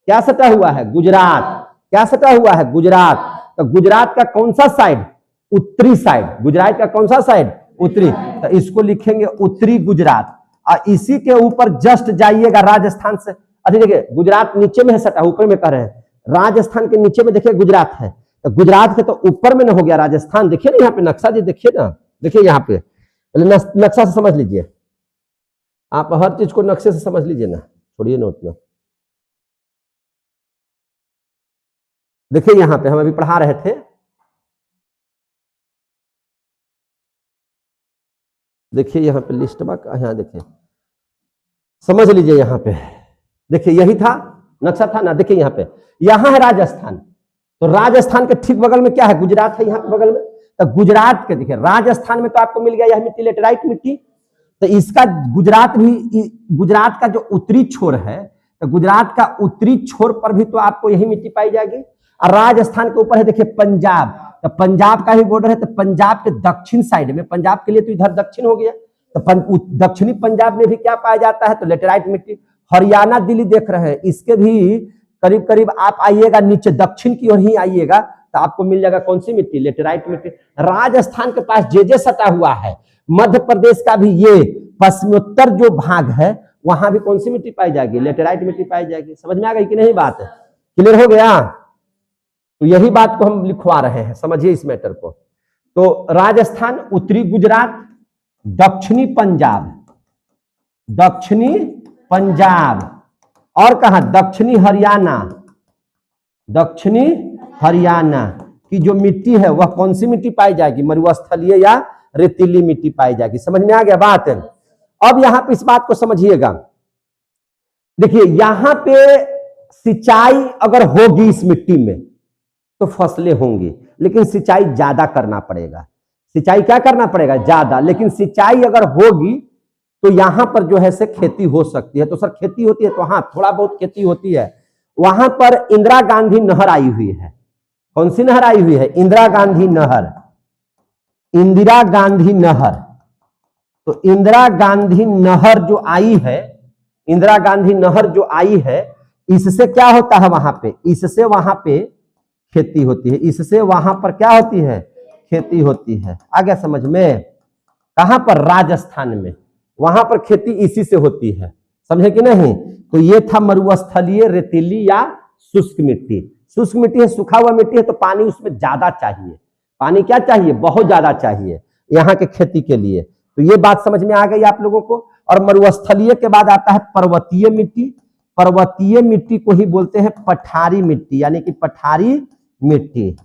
क्या सटा हुआ है? गुजरात क्या सटा हुआ है? गुजरात। तो गुजरात का कौन सा साइड? उत्तरी साइड। गुजरात का कौन सा साइड? उत्तरी। तो इसको लिखेंगे उत्तरी गुजरात। और इसी के ऊपर जस्ट जाइएगा राजस्थान से, अच्छा देखिए गुजरात नीचे में है सटा, ऊपर में कह रहे हैं, राजस्थान के नीचे में देखिए गुजरात है, तो गुजरात के तो ऊपर में न हो गया राजस्थान। देखिए ना यहाँ पे नक्शा जी, देखिए ना, देखिए यहाँ पे नक्शा से समझ लीजिए, आप हर चीज को नक्शे से समझ लीजिए ना, छोड़िए ना उतना। देखिए यहाँ पे हम अभी पढ़ा रहे थे, देखिए यहाँ पे लिस्ट में, यहाँ देखिए समझ लीजिए, यहाँ पे देखिए यही था नक्शा था ना, देखिए यहाँ पे, यहाँ है राजस्थान, तो राजस्थान के ठीक बगल में क्या है? गुजरात है यहाँ पे बगल में। तो गुजरात के देखिए राजस्थान में तो आपको मिल गया यह मिट्टी, लेटेराइट मिट्टी। तो इसका गुजरात भी, गुजरात का जो उत्तरी छोर है, तो गुजरात का उत्तरी छोर पर भी तो आपको यही मिट्टी पाई जाएगी। और राजस्थान के ऊपर है देखिए पंजाब, तो पंजाब का भी बॉर्डर है, तो पंजाब के दक्षिण साइड में, पंजाब के लिए तो इधर दक्षिण हो गया, तो दक्षिणी पंजाब में भी क्या पाया जाता है? तो लेटेराइट मिट्टी। हरियाणा दिल्ली देख रहे हैं, इसके भी करीब करीब आप आइएगा नीचे दक्षिण की ओर ही आइएगा तो आपको मिल जाएगा कौन सी मिट्टी? लेटेराइट मिट्टी। राजस्थान के पास जे सटा हुआ है, मध्य प्रदेश का भी ये पश्चिमोत्तर जो भाग है वहां भी कौन सी मिट्टी पाई जाएगी? लेटेराइट मिट्टी पाई जाएगी। समझ में आ गई कि नहीं बात? क्लियर हो गया? तो यही बात को हम लिखवा रहे हैं, समझिए इस मैटर को। तो राजस्थान, उत्तरी गुजरात, दक्षिणी पंजाब, दक्षिणी पंजाब, और कहा? दक्षिणी हरियाणा, दक्षिणी हरियाणा की जो मिट्टी है वह कौन सी मिट्टी पाई जाएगी? मरुस्थलीय या रेतीली मिट्टी पाई जाएगी। समझ में आ गया बात? अब यहां पे इस बात को समझिएगा, देखिए यहां पे सिंचाई अगर होगी इस मिट्टी में तो फसलें होंगी, लेकिन सिंचाई ज्यादा करना पड़ेगा। सिंचाई क्या करना पड़ेगा? ज्यादा। लेकिन सिंचाई अगर होगी तो यहां पर जो है से खेती हो सकती है। तो सर खेती होती है, तो हाँ थोड़ा बहुत खेती होती है। वहां पर इंदिरा गांधी नहर आई हुई है। कौन सी नहर आई हुई है? इंदिरा गांधी नहर, इंदिरा गांधी नहर। तो इंदिरा गांधी नहर जो आई है, इंदिरा गांधी नहर जो आई है, इससे क्या होता है वहां पे? इससे वहां पे खेती होती है, इससे वहां पर क्या होती है? खेती होती है। आ गया समझ में? कहां पर? राजस्थान में, वहां पर खेती इसी से होती है। समझे कि नहीं? तो ये था मरुस्थलीय, रेतीली या शुष्क मिट्टी। शुष्क मिट्टी है, सूखा हुआ मिट्टी है, तो पानी उसमें ज्यादा चाहिए। पानी क्या चाहिए? बहुत ज्यादा चाहिए यहाँ के खेती के लिए। तो ये बात समझ में आ गई आप लोगों को। और मरुस्थलीय के बाद आता है पर्वतीय मिट्टी। पर्वतीय मिट्टी को ही बोलते हैं पठारी मिट्टी, यानी कि पठारी मिट्टी।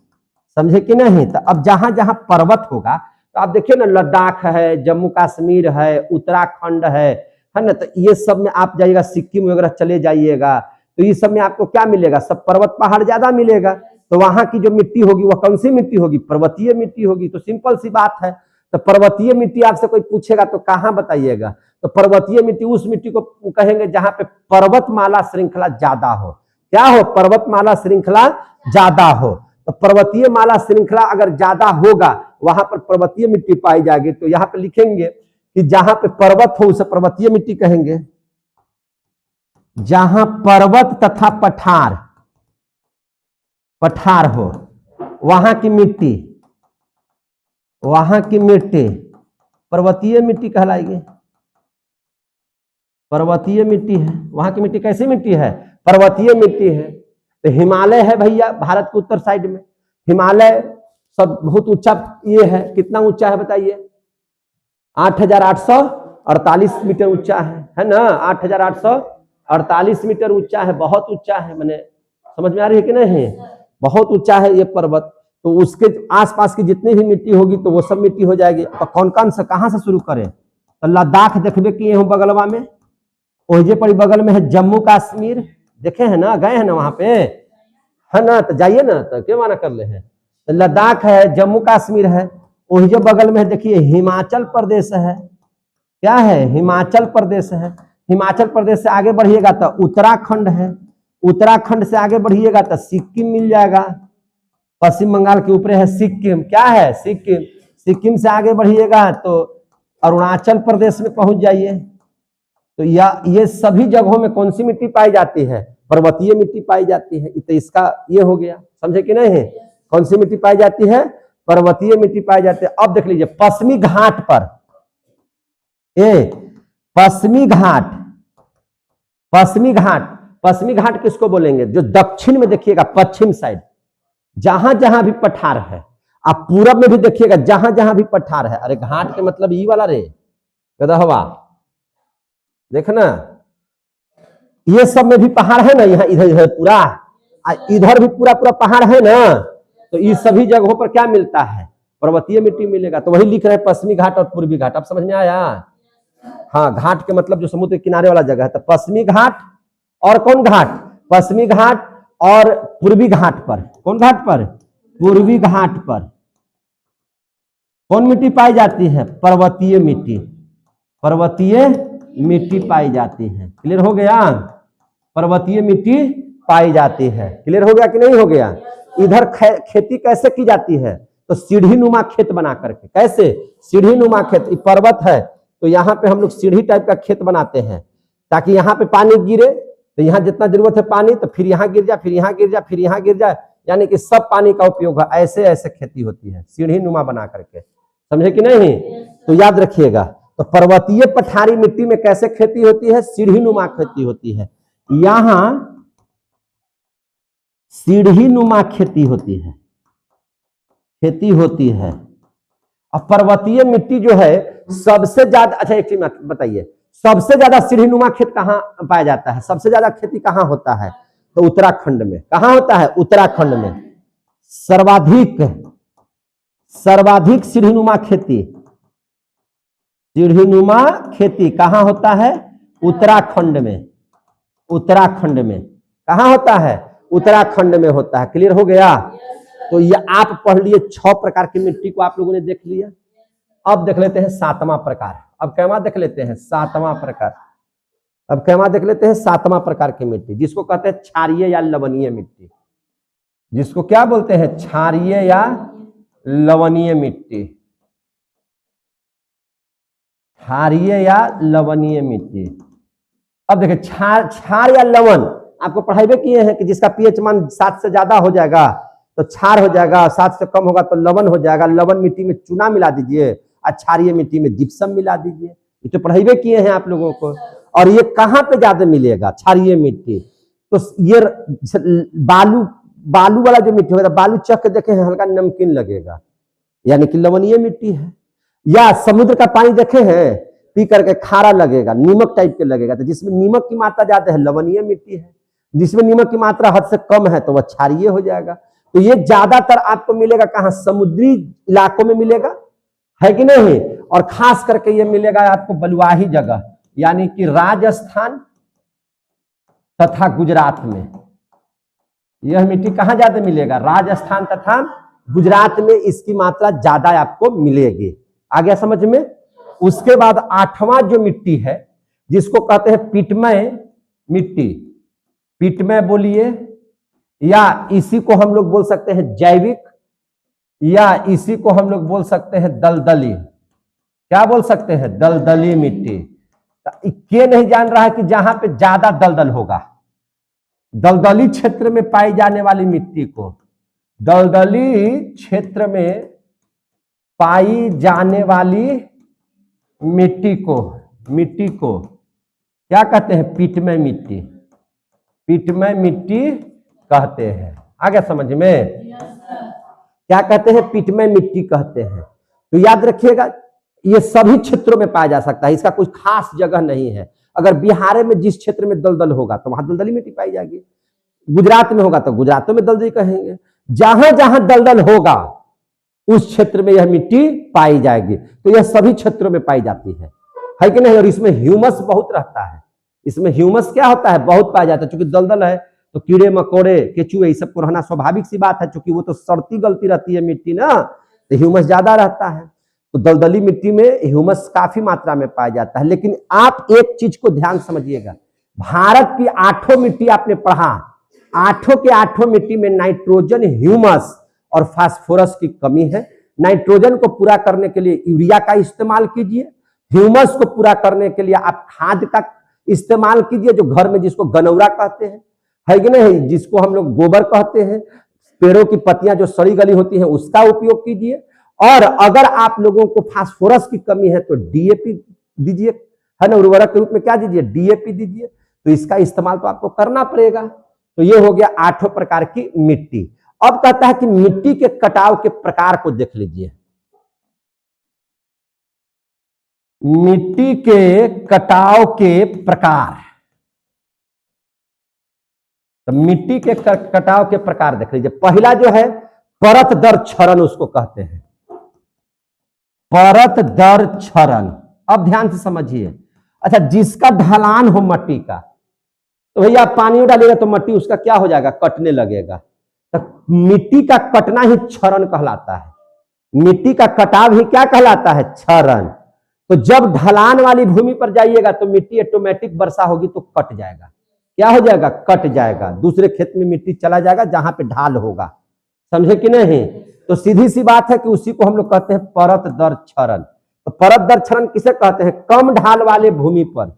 समझे कि नहीं? तो अब जहां जहां पर्वत होगा, तो आप देखिए ना, लद्दाख है, जम्मू कश्मीर है, उत्तराखंड है ना, तो ये सब में आप जाइएगा, सिक्किम वगैरह चले जाइएगा, तो ये सब में आपको क्या मिलेगा? सब पर्वत पहाड़ ज्यादा मिलेगा। तो वहां की जो मिट्टी होगी वह कौन सी मिट्टी होगी? पर्वतीय मिट्टी होगी। तो सिंपल सी बात है। तो पर्वतीय मिट्टी आपसे कोई पूछेगा तो कहाँ बताइएगा? तो पर्वतीय मिट्टी उस मिट्टी को कहेंगे जहां पे पर्वतमाला श्रृंखला ज्यादा हो। क्या हो? पर्वतमाला श्रृंखला ज्यादा हो। तो पर्वतीय माला श्रृंखला अगर ज्यादा होगा वहां पर पर्वतीय मिट्टी पाई जाएगी। तो यहां पे लिखेंगे कि जहां पे पर्वत हो उसे पर्वतीय मिट्टी कहेंगे। जहां पर्वत तथा पठार, पठार हो, वहां की मिट्टी, वहां की मिट्टी पर्वतीय मिट्टी कहलाएगी। पर्वतीय मिट्टी है, वहां की मिट्टी कैसी मिट्टी है? पर्वतीय मिट्टी है। तो हिमालय है भैया भारत के उत्तर साइड में, हिमालय सब बहुत ऊंचा ये है। कितना ऊंचा है बताइए? 8,848 मीटर ऊंचा है ना? 8,848 मीटर ऊंचा है, बहुत ऊंचा है। मैंने समझ में आ रही है कि नहीं? बहुत ऊंचा है ये पर्वत। तो उसके आसपास की जितनी भी मिट्टी होगी तो वो सब मिट्टी हो जाएगी। तो कौन कौन से, कहां से शुरू करें? तो लद्दाख देखबे किए हूं बगलवा में, ओहिजे पड़ी बगल में है जम्मू कश्मीर, देखे हैं ना, गए हैं ना वहां पे, है ना? तो जाइए ना, तो क्यों माना कर ले हैं? तो लद्दाख है, जम्मू कश्मीर है, ओहिजे बगल में देखिए हिमाचल प्रदेश है। क्या है? हिमाचल प्रदेश है। हिमाचल प्रदेश से आगे बढ़िएगा तो उत्तराखंड है, उत्तराखंड से आगे बढ़िएगा तो सिक्किम मिल जाएगा, पश्चिम बंगाल के ऊपर है सिक्किम, क्या है सिक्किम, सिक्किम से आगे बढ़िएगा तो अरुणाचल प्रदेश में पहुंच जाइए। तो ये सभी जगहों में कौन सी मिट्टी पाई जाती है, पर्वतीय मिट्टी पाई जाती है। तो इसका ये हो गया, समझे कि नहीं है, कौन सी मिट्टी पाई जाती है, पर्वतीय मिट्टी पाई जाती है। अब देख लीजिए पश्चिमी घाट पर, पश्चिमी घाट, पश्चिमी घाट, पश्चिमी घाट किसको बोलेंगे, जो दक्षिण में देखिएगा पश्चिम साइड जहां जहां भी पठार है, आप पूरब में भी देखिएगा जहां जहां भी पठार है। अरे घाट के मतलब ये वाला रे हवा, देखना ये सब में भी पहाड़ है ना, यहाँ इधर इधर पूरा, इधर भी पूरा पूरा पहाड़ है ना, तो इस सभी जगहों पर क्या मिलता है, पर्वतीय मिट्टी मिलेगा। तो वही लिख रहे हैं पश्चिमी घाट और पूर्वी घाट। अब समझ में आया। हाँ, घाट के मतलब जो समुद्र के किनारे वाला जगह है। तो पश्चिमी घाट और कौन घाट, पश्चिमी घाट और पूर्वी घाट पर, कौन घाट पर, पूर्वी घाट पर कौन मिट्टी पाई जाती है, पर्वतीय मिट्टी, पर्वतीय मिट्टी पाई जाती है। क्लियर हो गया, पर्वतीय मिट्टी पाई जाती है। क्लियर हो गया कि नहीं हो गया। इधर खेती कैसे की जाती है, तो सीढ़ी नुमा खेत बना करके, कैसे, सीढ़ी नुमा खेत, पर्वत है तो यहाँ पे हम लोग सीढ़ी टाइप का खेत बनाते हैं ताकि यहाँ पे पानी गिरे, तो यहाँ जितना जरूरत है पानी तो फिर यहाँ गिर जाए, फिर यहाँ गिर जाए, फिर यहाँ गिर जाए, यानी कि सब पानी का उपयोग है। ऐसे ऐसे खेती होती है सीढ़ी नुमा बना करके, समझे कि नहीं। तो याद रखिएगा, तो पर्वतीय पठारी मिट्टी में कैसे खेती होती है, सीढ़ी नुमा खेती होती है। यहां सीढ़ी नुमा खेती होती है, खेती होती है। अब पर्वतीय मिट्टी जो है सबसे ज्यादा, अच्छा एक चीज बताइए, सबसे ज्यादा सीढ़ी नुमा खेत कहां पाया जाता है, सबसे ज्यादा खेती कहां होता है, तो उत्तराखंड में। कहां होता है, उत्तराखंड में सर्वाधिक, सर्वाधिक सीढ़ी नुमा खेती, सीढ़ी नुमा खेती कहां होता है, उत्तराखंड में, उत्तराखंड में कहां होता है, उत्तराखंड में होता है। क्लियर हो गया। तो ये आप पढ़ लिए 6 प्रकार की मिट्टी को आप लोगों ने देख लिया। अब देख लेते हैं 7वां प्रकार। अब कैवा देख लेते हैं, 7वां प्रकार। अब कैवा देख लेते हैं 7वां प्रकार की मिट्टी, जिसको कहते हैं क्षारीय या लवणीय मिट्टी, जिसको क्या बोलते हैं, क्षारीय या लवणीय मिट्टी, क्षारीय या लवणीय मिट्टी। अब देखिए क्षार या लवण आपको पढ़ाई किए हैं कि जिसका पीएच मान 7 से ज्यादा हो जाएगा तो क्षार हो जाएगा, 7 से कम होगा तो लवण हो जाएगा। लवण मिट्टी में चूना मिला दीजिए और क्षारीय मिट्टी में जिप्सम मिला दीजिए। ये तो पढ़ाई किए हैं आप लोगों को। और ये कहाँ पे ज्यादा मिलेगा क्षारीय मिट्टी, तो ये बालू, बालू वाला जो मिट्टी होगा, बालू चख के देखे हैं हल्का नमकीन लगेगा, यानी कि लवणीय मिट्टी है। या समुद्र का पानी देखे हैं, पी करके खारा लगेगा, नीमक टाइप के लगेगा, तो जिसमें नीमक की मात्रा ज्यादा है लवणीय मिट्टी है, जिसमें नीमक की मात्रा हद से कम है तो वह क्षारीय हो जाएगा। तो ये ज्यादातर आपको मिलेगा कहाँ, समुद्री इलाकों में मिलेगा, है कि नहीं। और खास करके ये मिलेगा आपको बलुआही जगह, यानी कि राजस्थान तथा गुजरात में। यह मिट्टी कहाँ ज्यादा मिलेगा, राजस्थान तथा गुजरात में इसकी मात्रा ज्यादा आपको मिलेगी। आ गया समझ में। उसके बाद 8वां जो मिट्टी है जिसको कहते हैं पिटमय मिट्टी, पिटमय बोलिए, या इसी को हम लोग बोल सकते हैं जैविक, या इसी को हम लोग बोल सकते हैं दलदली। क्या बोल सकते हैं, दलदली मिट्टी। के नहीं जान रहा है कि जहां पे ज्यादा दलदल होगा, दलदली क्षेत्र में पाई जाने वाली मिट्टी को, दलदली क्षेत्र में पाई जाने वाली मिट्टी को क्या कहते हैं, पिटमय मिट्टी, पिटमय मिट्टी कहते हैं। आ गया समझ में। क्या कहते हैं, पिटमय मिट्टी कहते हैं। तो याद रखिएगा ये सभी क्षेत्रों में पाया जा सकता है, इसका कोई खास जगह नहीं है। अगर बिहार में जिस क्षेत्र में दलदल होगा तो वहां दलदली मिट्टी पाई जाएगी, गुजरात में होगा तो गुजरात में दलदली कहेंगे। जहां जहां दलदल होगा उस क्षेत्र में यह मिट्टी पाई जाएगी। तो यह सभी क्षेत्रों में पाई जाती है कि नहीं। और इसमें ह्यूमस बहुत रहता है, इसमें ह्यूमस क्या होता है, बहुत पाया जाता है। क्योंकि दलदल है तो कीड़े मकोड़े केचुए ये सबको रहना स्वाभाविक सी बात है, क्योंकि वो तो सड़ती गलती रहती है मिट्टी ना, तो ह्यूमस ज्यादा रहता है। तो दलदली मिट्टी में ह्यूमस काफी मात्रा में पाया जाता है। लेकिन आप एक चीज को ध्यान समझिएगा, भारत की 8 मिट्टी आपने पढ़ा, 8 के 8 मिट्टी में नाइट्रोजन, ह्यूमस और फास्फोरस की कमी है। नाइट्रोजन को पूरा करने के लिए यूरिया का इस्तेमाल कीजिए। ह्यूमस को पूरा करने के लिए आप खाद का इस्तेमाल कीजिए, जो घर में जिसको गनौरा कहते हैं, है कि नहीं, जिसको हम लोग गोबर कहते हैं। पेड़ों की पत्तियां जो सड़ी गली होती हैं उसका उपयोग कीजिए। और अगर आप लोगों को फास्फोरस की कमी है तो डीएपी दीजिए, है ना, उर्वरक के रूप में क्या दीजिए, डीएपी दीजिए। तो इसका इस्तेमाल तो आपको करना पड़ेगा। तो ये हो गया 8 प्रकार की मिट्टी। अब कहता है कि मिट्टी के कटाव के प्रकार को देख लीजिए। मिट्टी के कटाव के प्रकार, तो मिट्टी के कटाव के प्रकार देख लीजिए। पहला जो है परत दर क्षरण, उसको कहते हैं परत दर क्षरण। अब ध्यान से समझिए। अच्छा, जिसका ढलान हो मट्टी का, तो भैया पानी डालेगा तो मट्टी उसका क्या हो जाएगा, कटने लगेगा। तो मिट्टी का कटना ही क्षरण कहलाता है। मिट्टी का कटाव ही क्या कहलाता है, क्षरण। तो जब ढलान वाली भूमि पर जाइएगा तो मिट्टी ऑटोमेटिक वर्षा होगी तो कट जाएगा। क्या हो जाएगा, कट जाएगा। दूसरे खेत में मिट्टी चला जाएगा जहां पे ढाल होगा। समझे कि नहीं? तो सीधी सी बात है कि उसी को हम लोग कहते हैं परत दर क्षरण। तो परत दर क्षरण किसे कहते हैं, कम ढाल वाले भूमि पर,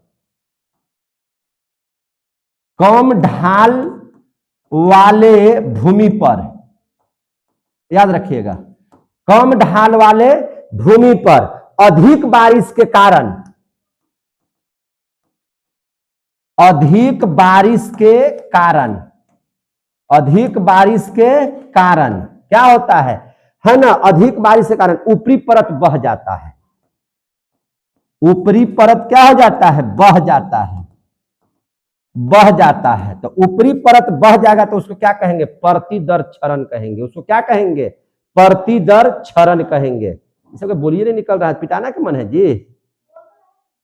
कम ढाल वाले भूमि पर, याद रखिएगा, कम ढाल वाले भूमि पर अधिक बारिश के कारण, अधिक बारिश के कारण, अधिक बारिश के कारण क्या होता है ना, अधिक बारिश के कारण ऊपरी परत बह जाता है। ऊपरी परत क्या हो जाता है, बह जाता है, बह जाता है। तो ऊपरी परत बह जाएगा तो उसको क्या कहेंगे, परती दर क्षरण कहेंगे। उसको क्या कहेंगे, परती दर क्षरण कहेंगे। इसको बोलिए, नहीं निकल रहा है, पिटाना का मन है जी,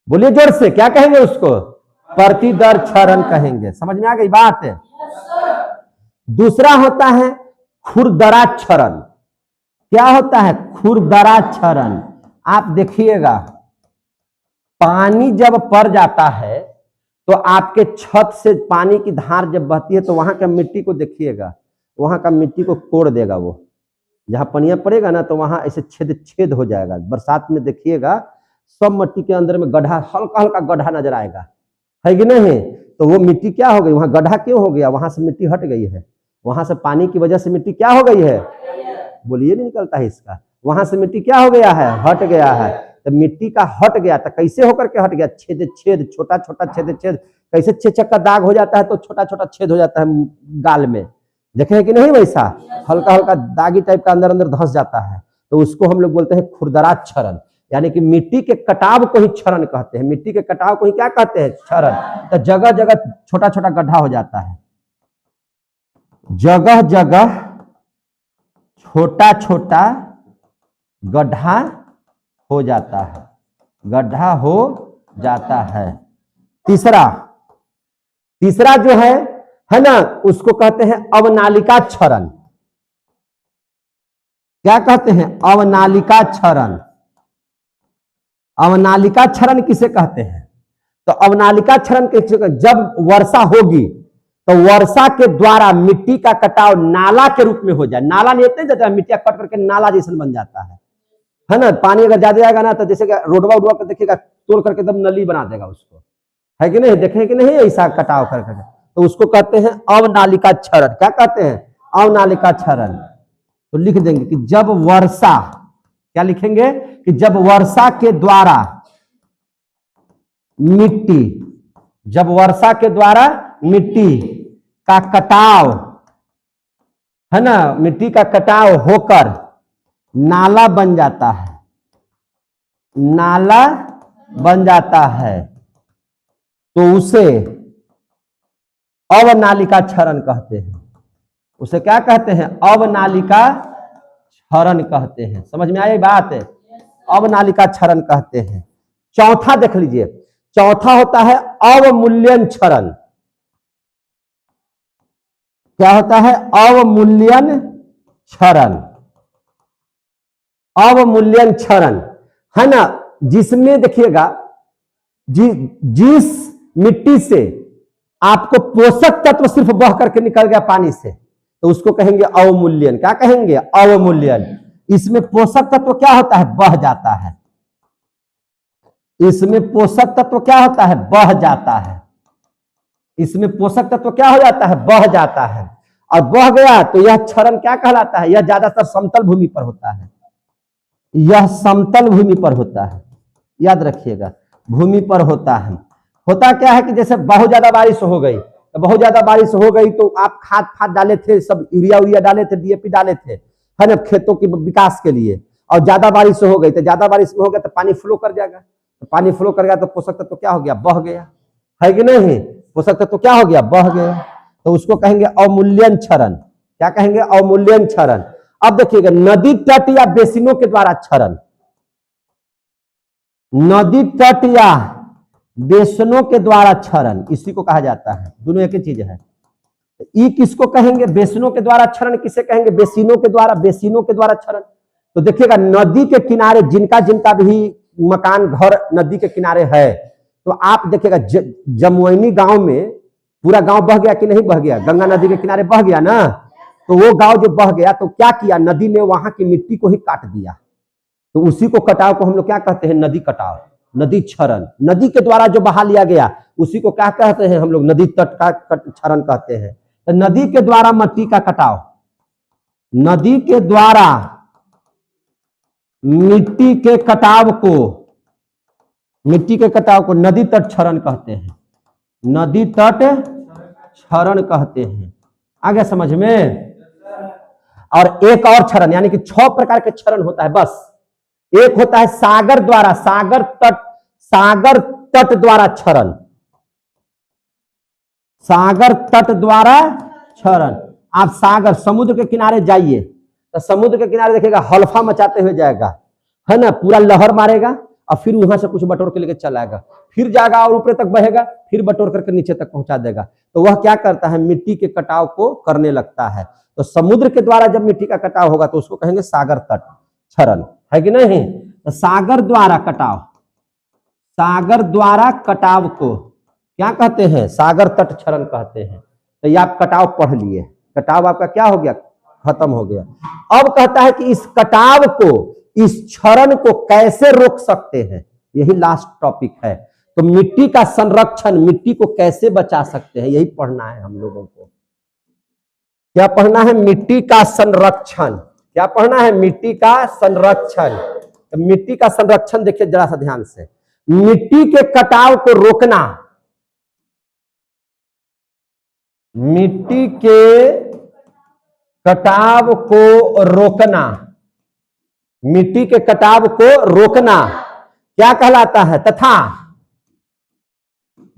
बोलिए जोर से, क्या कहेंगे उसको, परती दर क्षरण कहेंगे। समझ में आ गई बात है? दूसरा होता है खुरदरा क्षरण। क्या होता है, खुरदरा क्षरण। आप देखिएगा, पानी जब पड़ जाता है तो आपके छत से पानी की धार जब बहती है तो वहां का मिट्टी को देखिएगा, वहां का मिट्टी को कोड़ देगा। वो जहां पनिया पड़ेगा ना तो वहां ऐसे छेद छेद हो जाएगा। बरसात में देखिएगा सब मिट्टी के अंदर में गड्ढा, हल्का हल्का गड्ढा नजर आएगा, है कि नहीं? तो वो मिट्टी क्या हो गई, वहां गड्ढा क्यों हो गया, वहां से मिट्टी हट गई है। वहां से पानी की वजह से मिट्टी क्या हो गई है, बोलिए, नहीं निकलता है इसका, वहां से मिट्टी क्या हो गया है, हट गया है। तो मिट्टी का हट गया तो कैसे होकर के हट गया, छेद छेद, छोटा छोटा छेद छेद। कैसे चेचक का दाग हो जाता है तो छोटा छोटा छेद हो जाता है गाल में, देखे हैं कि नहीं? वैसा हल्का हल्का दागी टाइप का अंदर अंदर धंस जाता है। तो उसको हम लोग बोलते हैं खुरदरा क्षरण, यानी कि मिट्टी के कटाव को ही क्षरण कहते हैं। मिट्टी के कटाव को ही क्या कहते हैं, क्षरण। तो जगह जगह छोटा छोटा गड्ढा हो जाता है, जगह जगह छोटा छोटा गड्ढा हो जाता है, गड्ढा हो जाता है। तीसरा जो है ना, उसको कहते हैं अवनालिका क्षरण। क्या कहते हैं, अवनालिका क्षरण। अवनालिका क्षरण किसे कहते हैं, तो अवनालिका क्षरण के जब वर्षा होगी तो वर्षा के द्वारा मिट्टी का कटाव नाला के रूप में हो जाए। नाला नहीं इतने जाता है, मिट्टी कट करके नाला जैसा बन जाता है ना। पानी अगर ज्यादा जाएगा ना तो जैसे रोडवा उडवा कर देखिएगा, तोड़ करके एकदम नली बना देगा उसको, है कि नहीं? देखें कि नहीं ऐसा कटाव करके, तो उसको कहते हैं अवनालिका क्षरण। क्या कहते हैं, अवनालिका क्षरण। तो लिख देंगे कि जब वर्षा, क्या लिखेंगे कि जब वर्षा के द्वारा मिट्टी, जब वर्षा के द्वारा मिट्टी का कटाव, है ना, मिट्टी का कटाव होकर नाला बन जाता है, नाला बन जाता है, तो उसे अवनालिका क्षरण कहते हैं। उसे क्या कहते हैं, अवनालिका क्षरण कहते हैं। समझ में आई बात है? अवनालिका क्षरण कहते हैं। चौथा देख लीजिए, चौथा होता है अवमूल्यन क्षरण। क्या होता है, अवमूल्यन क्षरण। अवमूल्यन क्षरण है ना, जिसमें देखिएगा जिस मिट्टी से आपको पोषक तत्व सिर्फ बह करके निकल गया पानी से, तो उसको कहेंगे अवमूल्यन। क्या कहेंगे? अवमूल्यन। इसमें पोषक तत्व क्या होता है? बह जाता है। इसमें पोषक तत्व क्या होता है? बह जाता है। इसमें पोषक तत्व क्या हो जाता है? बह जाता है। और बह गया तो यह क्षरण क्या कहलाता है? यह ज्यादातर समतल भूमि पर होता है। यह समतल भूमि पर होता है, याद रखिएगा, भूमि पर होता है। होता क्या है कि जैसे बहुत ज्यादा बारिश हो गई, तो बहुत ज्यादा बारिश हो गई तो आप खाद डाले थे, सब यूरिया डाले थे, डीएपी डाले थे, है ना, खेतों के विकास के लिए। और ज्यादा बारिश हो गई तो ज्यादा बारिश में हो गया तो पानी फ्लो कर जाएगा, तो पानी फ्लो कर गया तो पोषक तत्व क्या हो गया? बह गया, है कि नहीं? पोषक तत्व क्या हो गया? बह गया। तो उसको कहेंगे अवमूल्यन क्षरण। क्या कहेंगे? अवमूल्यन क्षरण। अब देखिएगा, नदी तट या बेसिनों के द्वारा क्षरण, नदी तट या बेसिनों के द्वारा क्षरण, इसी को कहा जाता है। दोनों एक ही चीज है। ई किसको कहेंगे? बेसिनों के द्वारा क्षरण। किसे कहेंगे? बेसिनों के द्वारा, बेसिनों के द्वारा क्षरण। तो देखिएगा, नदी के किनारे जिनका जिनका भी मकान घर नदी के किनारे है, तो आप देखिएगा जमुइनी गांव में पूरा गांव बह गया कि नहीं बह गया? गंगा नदी के किनारे बह गया ना। तो वो गांव जो बह गया तो क्या किया? नदी ने वहां की मिट्टी को ही काट दिया। तो उसी को कटाव को हम लोग क्या कहते हैं? नदी कटाव, नदी क्षरण। नदी के द्वारा जो बहा लिया गया उसी को क्या कहते हैं हम लोग? नदी तट का क्षरण कहते हैं। तो नदी के द्वारा मिट्टी का कटाव, नदी के द्वारा मिट्टी के कटाव को, मिट्टी के कटाव को नदी तट क्षरण कहते हैं। नदी तट क्षरण कहते हैं। आ गया समझ में? और एक और क्षरण, यानी कि 6 प्रकार के क्षरण होता है बस। एक होता है सागर द्वारा, सागर तट द्वारा क्षरण, सागर तट द्वारा क्षरण। आप सागर समुद्र के किनारे जाइए तो समुद्र के किनारे देखिएगा हल्फा मचाते हुए जाएगा, है ना, पूरा लहर मारेगा और फिर वहां से कुछ बटोर के लेके चला आएगा, फिर जाएगा और ऊपर तक बहेगा, फिर बटोर करके नीचे तक पहुंचा देगा। तो वह क्या करता है? मिट्टी के कटाव को करने लगता है। तो समुद्र के द्वारा जब मिट्टी का कटाव होगा तो उसको कहेंगे सागर तट क्षरण, है कि नहीं? तो सागर द्वारा कटाव, सागर द्वारा कटाव को क्या कहते हैं? सागर तट क्षरण कहते हैं। तो ये आप कटाव पढ़ लिए, कटाव आपका क्या हो गया? खत्म हो गया। अब कहता है कि इस कटाव को, इस क्षरण को कैसे रोक सकते हैं, यही लास्ट टॉपिक है। तो मिट्टी का संरक्षण, मिट्टी को कैसे बचा सकते हैं, यही पढ़ना है हम लोगों को। क्या पढ़ना है? मिट्टी का संरक्षण। क्या पढ़ना है? मिट्टी का संरक्षण। तो मिट्टी का संरक्षण देखिए जरा सा ध्यान से। मिट्टी के कटाव को रोकना, मिट्टी के कटाव को रोकना, मिट्टी के कटाव को रोकना क्या कहलाता है? तथा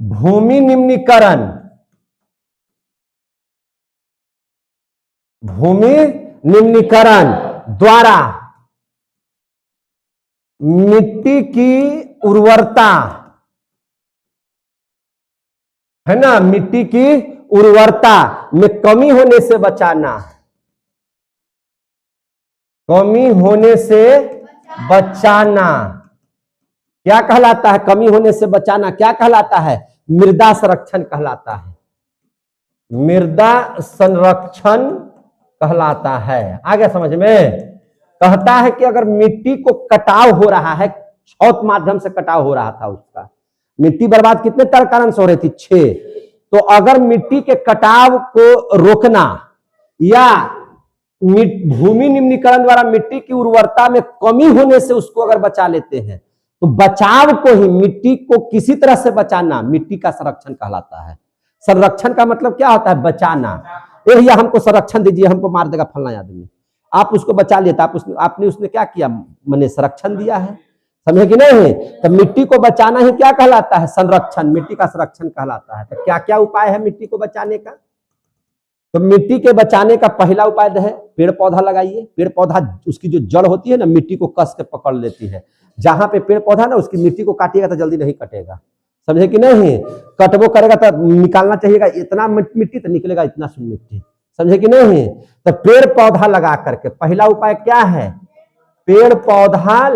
भूमि निम्नीकरण, भूमि निम्नीकरण द्वारा मिट्टी की उर्वरता, है ना, मिट्टी की उर्वरता में कमी होने से बचाना, कमी होने से बचाना क्या कहलाता है? कमी होने से बचाना क्या कहलाता है? मृदा संरक्षण कहलाता है, मृदा संरक्षण कहलाता है। आ गया समझ में? कहता है कि अगर मिट्टी को कटाव हो रहा है, छौत माध्यम से कटाव हो रहा था, उसका मिट्टी बर्बाद कितने कारण से हो रही थी? 6। तो अगर मिट्टी के कटाव को रोकना या भूमि निम्नीकरण द्वारा मिट्टी की उर्वरता में कमी होने से उसको अगर बचा लेते हैं, तो बचाव को ही, मिट्टी को किसी तरह से बचाना, मिट्टी का संरक्षण कहलाता है। संरक्षण का मतलब क्या होता है? बचाना। भैया हमको संरक्षण दीजिए, हमको मार देगा फलना आदमी, आप उसको बचा लिए, आपने उसने क्या किया? मैंने संरक्षण दिया है, समझे कि नहीं? तो मिट्टी को बचाना ही क्या कहलाता है? संरक्षण, मिट्टी का संरक्षण कहलाता है। तो क्या क्या उपाय है मिट्टी को बचाने का? तो मिट्टी के बचाने का पहला उपाय है पेड़ पौधा लगाइए। पेड़ पौधा, उसकी जो जड़ होती है ना, मिट्टी को कस के पकड़ लेती है। जहां पे पेड़ पौधा ना, उसकी मिट्टी को काटिएगा तो जल्दी नहीं कटेगा, समझे कि नहीं? कटबो करेगा तो निकालना चाहिएगा इतना मिट्टी, तो निकलेगा इतना सुन मिट्टी, समझे कि नहीं? तो पेड़ पौधा लगा करके पहला उपाय क्या है? पेड़ पौधा